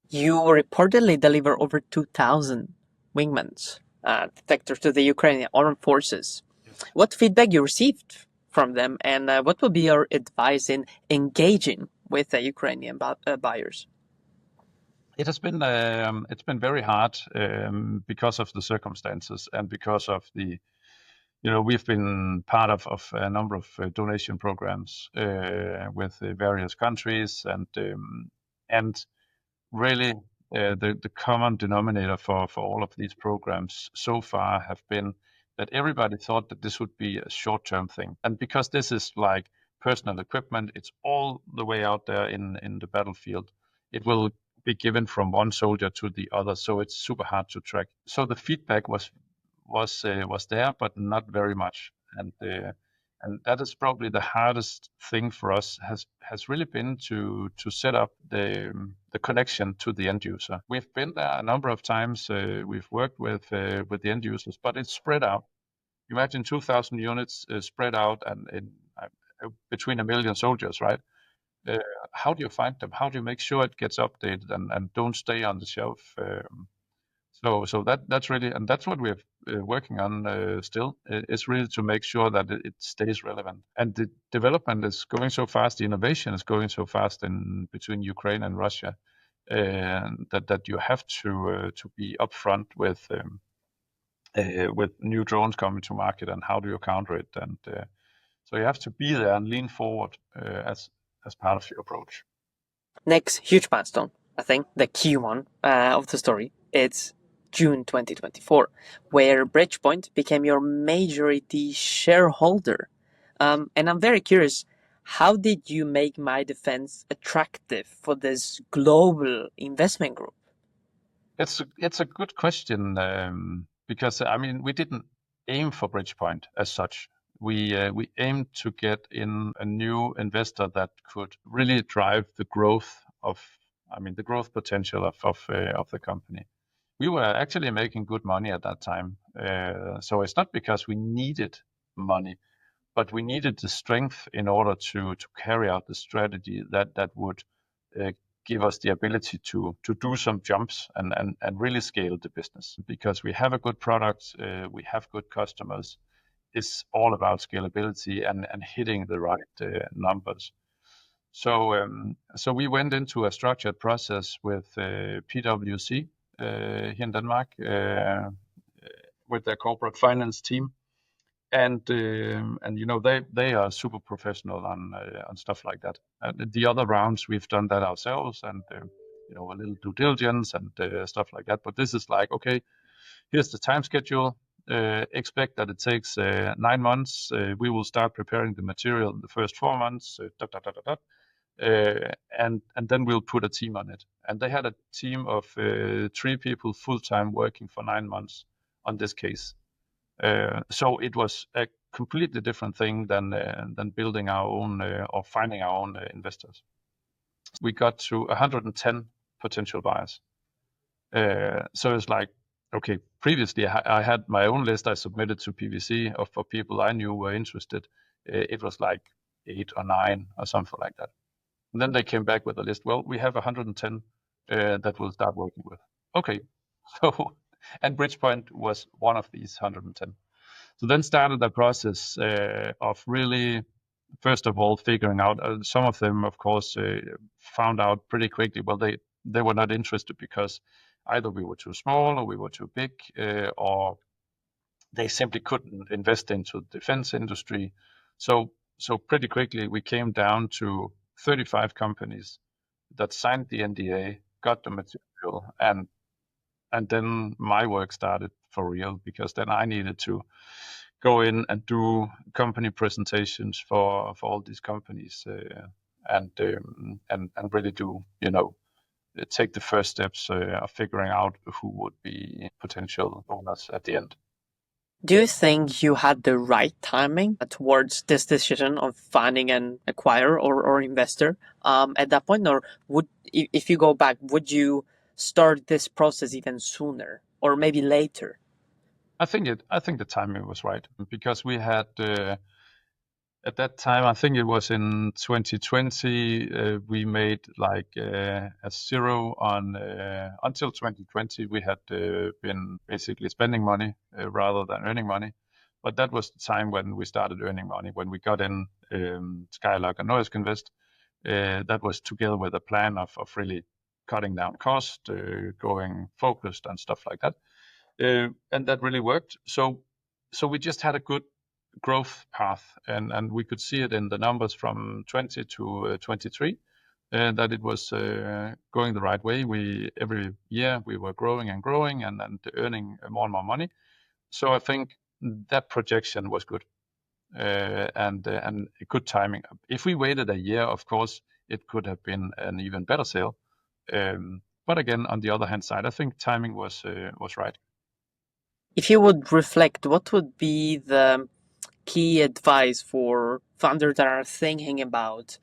You reportedly deliver over 2,000 Wingmans detectors to the Ukrainian Armed Forces. Yes. What feedback you received from them, and what would be your advice in engaging with the Ukrainian buyers? It has been it's been very hard because of the circumstances and because of the we've been part of a number of donation programs with various countries, and really the common denominator for all of these programs so far have been that everybody thought that this would be a short-term thing. And because this is like personal equipment, it's all the way out there in the battlefield. It will be given from one soldier to the other, so it's super hard to track. So the feedback was there, but not very much. And that is probably the hardest thing for us has really been to set up the connection to the end user. We've been there a number of times. We've worked with the end users, but it's spread out. Imagine 2,000 units spread out and between 1 million soldiers, right? How do you find them? How do you make sure it gets updated and don't stay on the shelf? So that's really, and that's what we're working on still, is really to make sure that it stays relevant. And the development is going so fast, the innovation is going so fast in between Ukraine and Russia, that you have to be upfront with new drones coming to market and how do you counter it. And so you have to be there and lean forward as part of your approach. Next huge milestone, I think the key one of the story, it's June 2024, where Bridgepoint became your majority shareholder. And I'm very curious, how did you make MyDefence attractive for this global investment group? It's a good question, because I mean we didn't aim for Bridgepoint as such. We aimed to get in a new investor that could really drive the growth the growth potential of the company. We were actually making good money at that time, so it's not because we needed money, but we needed the strength in order to carry out the strategy that would give us the ability to do some jumps and really scale the business. Because we have a good product, we have good customers. It's all about scalability and hitting the right numbers. So we went into a structured process with PwC here in Denmark with their corporate finance team, and you know they are super professional on stuff like that. The other rounds we've done that ourselves, and you know, a little due diligence and stuff like that. But this is like, okay, here's the time schedule. Expect that it takes 9 months. We will start preparing the material in the first 4 months. And then we'll put a team on it. And they had a team of 3 people full-time working for 9 months on this case. So it was a completely different thing than building our own or finding our own investors. We got to 110 potential buyers. So it's like, okay, previously I had my own list I submitted to PwC for people I knew were interested. It was like 8 or 9 or something like that. And then they came back with a list. Well, we have 110 that we'll start working with. Okay, so, and Bridgepoint was one of these 110. So then started the process of really, first of all, figuring out, some of them, of course, found out pretty quickly, well, they were not interested because either we were too small or we were too big, or they simply couldn't invest into the defense industry. So pretty quickly we came down to 35 companies that signed the NDA, got the material, and then my work started for real, because then I needed to go in and do company presentations for all these companies, and really do, you know, take the first steps of figuring out who would be potential owners at the end. Do you think you had the right timing towards this decision of finding an acquirer or investor at that point? Or if you go back, would you start this process even sooner or maybe later? I think the timing was right, because we had at that time, I think it was in 2020, we made like a zero on until 2020. We had been basically spending money rather than earning money, but that was the time when we started earning money, when we got in Skylark and Nordisk Invest. That was together with a plan of really cutting down cost, going focused and stuff like that, and that really worked. So we just had a good growth path, and we could see it in the numbers from 20 to 23. that it was going the right way. Every year we were growing and growing and earning more and more money. So I think that projection was good and good timing. If we waited a year, of course, it could have been an even better sale. But again, on the other hand side, I think timing was right. If you would reflect, what would be the key advice for founders that are thinking about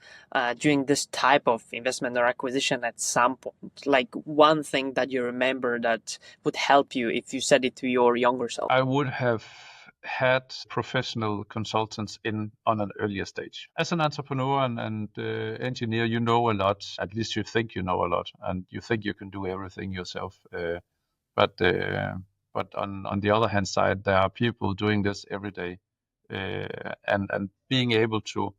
doing this type of investment or acquisition at some point? Like one thing that you remember that would help you if you said it to your younger self? I would have had professional consultants in on an earlier stage. As an entrepreneur and engineer, you know a lot. At least you think you know a lot, and you think you can do everything yourself. But on the other hand side, there are people doing this every day, and being able to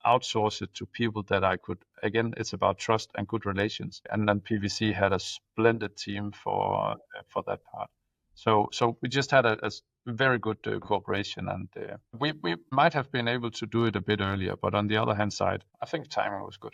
outsource it to people that I could. Again, it's about trust and good relations. And then PVC had a splendid team for that part. So we just had a very good cooperation, and we might have been able to do it a bit earlier. But on the other hand side, I think timing was good.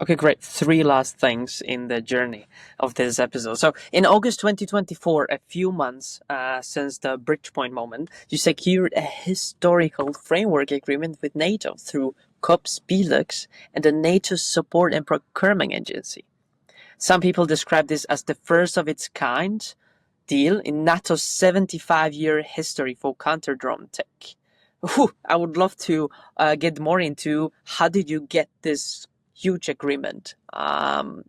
Okay, great. Three last things in the journey of this episode. So, in August 2024, a few months since the Bridgepoint moment, you secured a historical framework agreement with NATO through COPS Belux and the NATO Support and Procurement Agency. Some people describe this as the first of its kind deal in NATO's 75-year history for counter-drone tech. I would love to get more into how did you get this huge agreement done?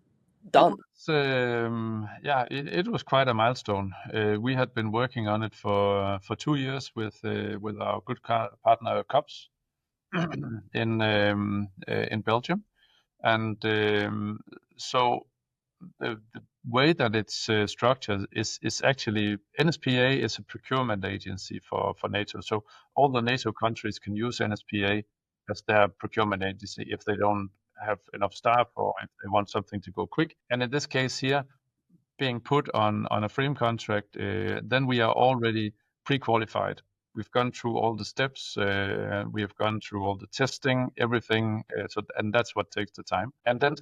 It was quite a milestone. We had been working on it for 2 years with our good partner COPS in Belgium, and so the way that it's structured is actually NSPA is a procurement agency for NATO. So all the NATO countries can use NSPA as their procurement agency if they don't have enough staff or if they want something to go quick. And in this case here, being put on a frame contract, then we are already pre-qualified. We've gone through all the steps. We have gone through all the testing, everything. And that's what takes the time. And then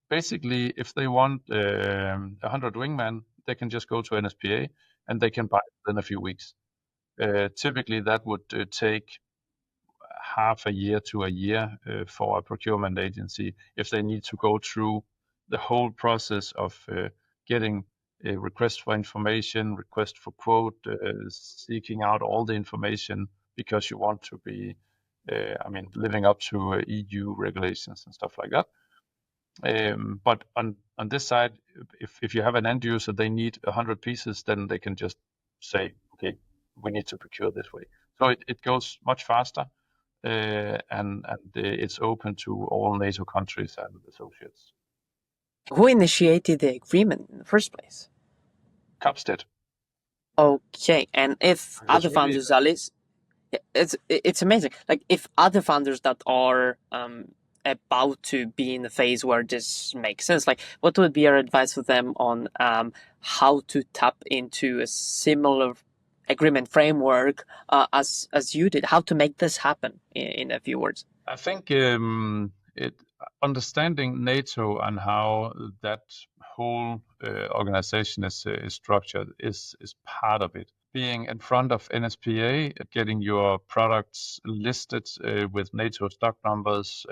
basically, if they want 100 Wingman, they can just go to NSPA and they can buy it in a few weeks. Typically, that would take half a year to a year for a procurement agency if they need to go through the whole process of getting a request for information, request for quote, seeking out all the information because you want to be, living up to EU regulations and stuff like that. But on this side, if you have an end user, they need 100 pieces, then they can just say, okay, we need to procure this way. So it goes much faster, and it's open to all NATO countries and associates. Who initiated the agreement in the first place? COPS did. Okay, and if other founders are listening, it's amazing. Like if other founders that are about to be in the phase where this makes sense, like what would be your advice for them on how to tap into a similar agreement framework as you did, how to make this happen in a few words? I think understanding NATO and how that whole organization is structured is part of it. Being in front of NSPA, getting your products listed with NATO stock numbers.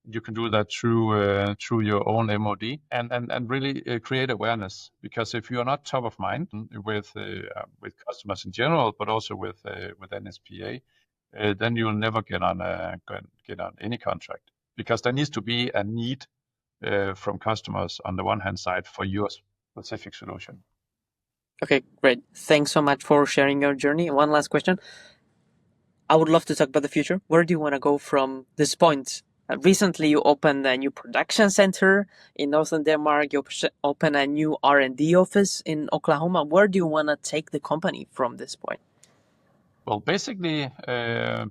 You can do that through your own MOD and really create awareness. Because if you are not top of mind with customers in general, but also with NSPA, then you'll never get on any contract. Because there needs to be a need from customers on the one hand side for your specific solution. Okay, great. Thanks so much for sharing your journey. One last question. I would love to talk about the future. Where do you want to go from this point? Recently, you opened a new production center in northern Denmark. You opened a new R&D office in Oklahoma. Where do you want to take the company from this point? Well, basically,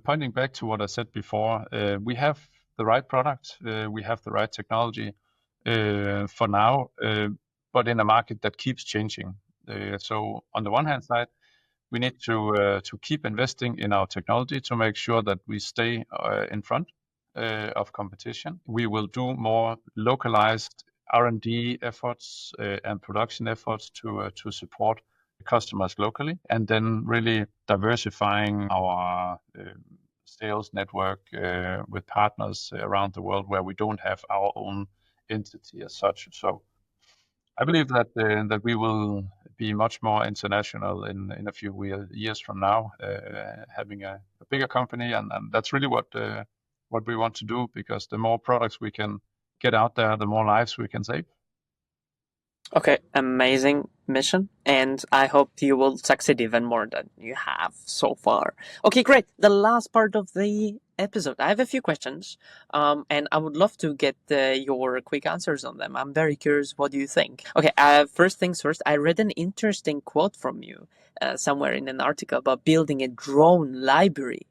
pointing back to what I said before, we have the right product, we have the right technology for now, but in a market that keeps changing. So on the one hand side, we need to keep investing in our technology to make sure that we stay in front of competition. We will do more localized R&D efforts and production efforts to support customers locally, and then really diversifying our sales network with partners around the world where we don't have our own entity as such. So I believe that we will be much more international in a few years from now, having a bigger company, and that's really what we want to do, because the more products we can get out there, the more lives we can save. Okay, amazing mission, and I hope you will succeed even more than you have so far. Okay, great. The last part of the episode, I have a few questions, and I would love to get your quick answers on them. I'm very curious. What do you think? Okay, first things first, I read an interesting quote from you somewhere in an article about building a drone library,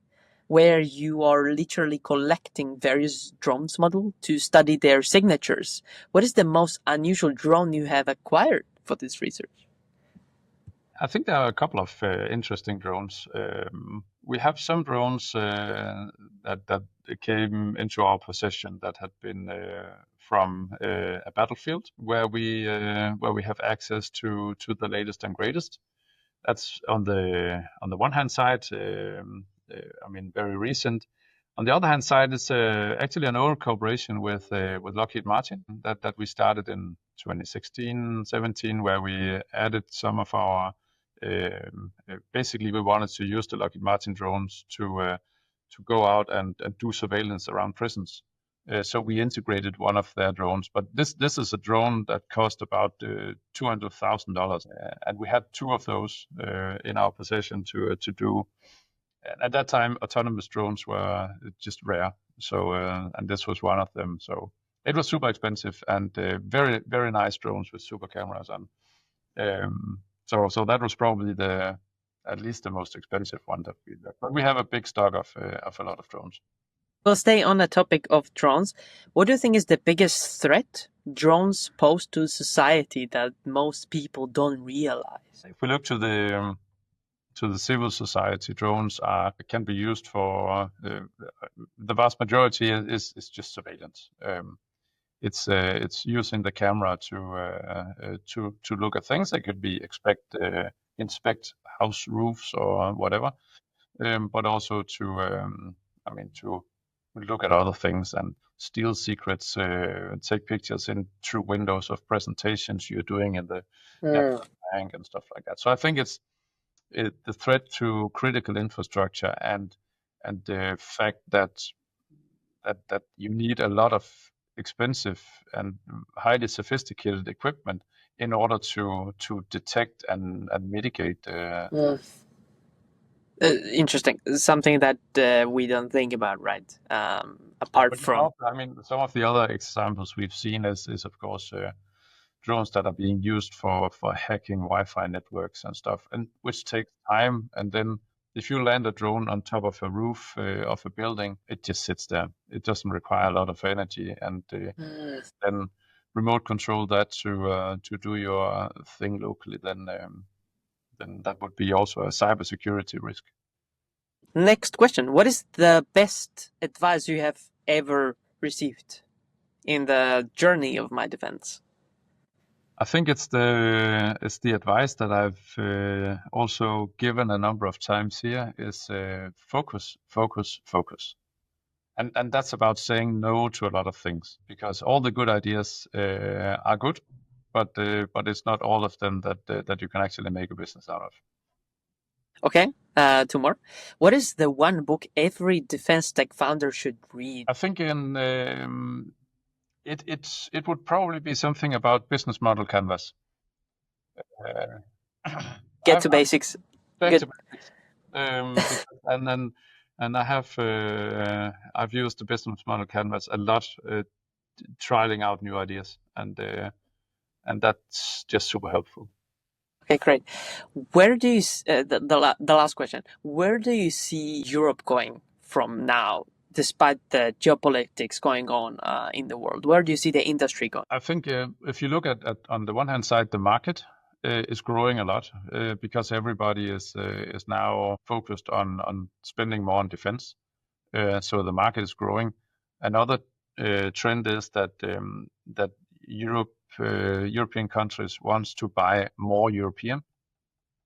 where you are literally collecting various drones models to study their signatures. What is the most unusual drone you have acquired for this research? I think there are a couple of interesting drones. We have some drones that came into our possession that had been from a battlefield where we have access to the latest and greatest. That's on the one hand side. Very recent. On the other hand side, it's actually an old cooperation with Lockheed Martin that we started in 2016, 17, where we added some of our. Basically, we wanted to use the Lockheed Martin drones to go out and do surveillance around prisons. So we integrated one of their drones, but this is a drone that cost about $200,000, and we had two of those in our possession to do. And at that time, autonomous drones were just rare. So and this was one of them. So it was super expensive and very, very nice drones with super cameras on. So that was probably at least the most expensive one that we did. But we have a big stock of a lot of drones. We'll stay on the topic of drones. What do you think is the biggest threat drones pose to society that most people don't realize? If we look to the civil society, drones can be used for the vast majority is just surveillance. It's using the camera to look at things. They could be inspect house roofs or whatever, but also to look at other things and steal secrets, take pictures in through windows of presentations you're doing in the bank and stuff like that. So I think it's the threat to critical infrastructure and the fact that you need a lot of expensive and highly sophisticated equipment in order to detect and mitigate. Interesting. Something that we don't think about, right? Apart from, some of the other examples we've seen is of course drones that are being used for hacking Wi-Fi networks and stuff, and which takes time. And then if you land a drone on top of a roof of a building, it just sits there. It doesn't require a lot of energy, and then remote control that to do your thing locally. Then that would be also a cybersecurity risk. Next question: what is the best advice you have ever received in the journey of MyDefence? I think it's the advice that I've also given a number of times here is focus, focus, focus. And that's about saying no to a lot of things, because all the good ideas are good, but it's not all of them that you can actually make a business out of. Okay, two more. What is the one book every defense tech founder should read? I think it would probably be something about business model canvas. Get to basics. Back to basics. And I have I've used the business model canvas a lot, trialing out new ideas, and that's just super helpful. Okay, great. Where do you the last question? Where do you see Europe going from now, despite the geopolitics going on in the world? Where do you see the industry going? I think if you look at on the one hand side, the market is growing a lot because everybody is now focused on spending more on defense. So the market is growing. Another trend is that that European countries wants to buy more European,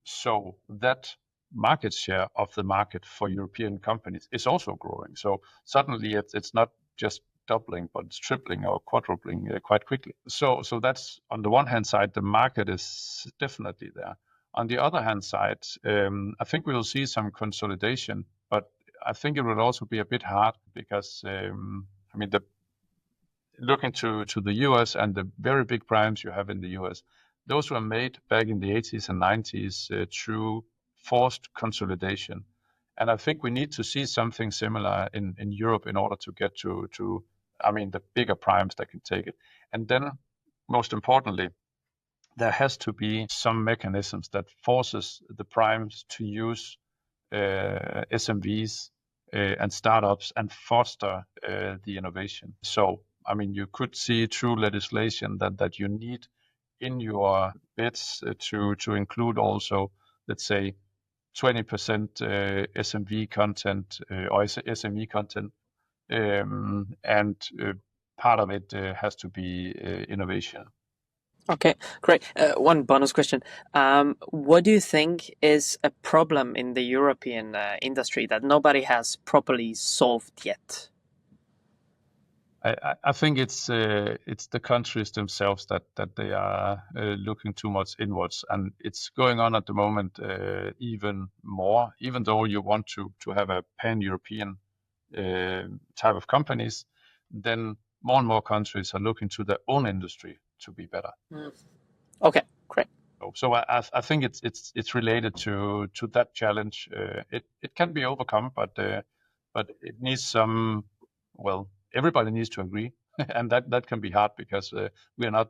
so that market share of the market for European companies is also growing. So suddenly it's not just doubling, but it's tripling or quadrupling quite quickly. So that's on the one hand side, the market is definitely there. On the other hand side, I think we will see some consolidation, but I think it will also be a bit hard because I mean, looking to the US and the very big primes you have in the US, those were made back in the 80s and 90s through forced consolidation. And I think we need to see something similar in Europe in order to get to I mean, the bigger primes that can take it. And then, most importantly, there has to be some mechanisms that forces the primes to use SMVs and startups and foster the innovation. So, I mean, you could see through legislation that you need in your bids to include also, let's say, 20% SMV content or SME content, and part of it has to be innovation. Okay, great. One bonus question. What do you think is a problem in the European industry that nobody has properly solved yet? I think it's the countries themselves that they are looking too much inwards, and it's going on at the moment even more. Even though you want to have a pan-European type of companies, then more and more countries are looking to their own industry to be better. Okay, great. So I think it's related to that challenge. It can be overcome, but it needs some, well, everybody needs to agree, and that can be hard because we are not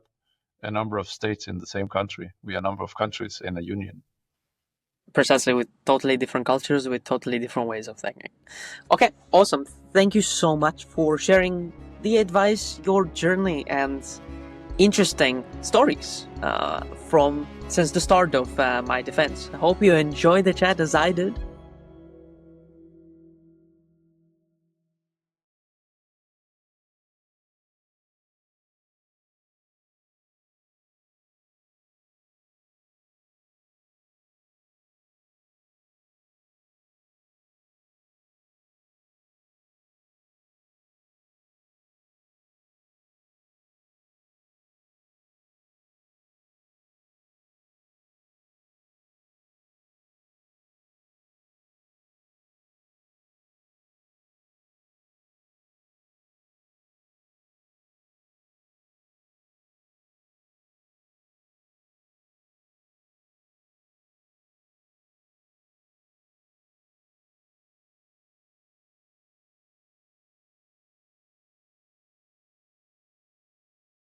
a number of states in the same country. We are a number of countries in a union. Precisely, with totally different cultures, with totally different ways of thinking. Okay, awesome. Thank you so much for sharing the advice, your journey, and interesting stories from since the start of MyDefence. I hope you enjoyed the chat as I did.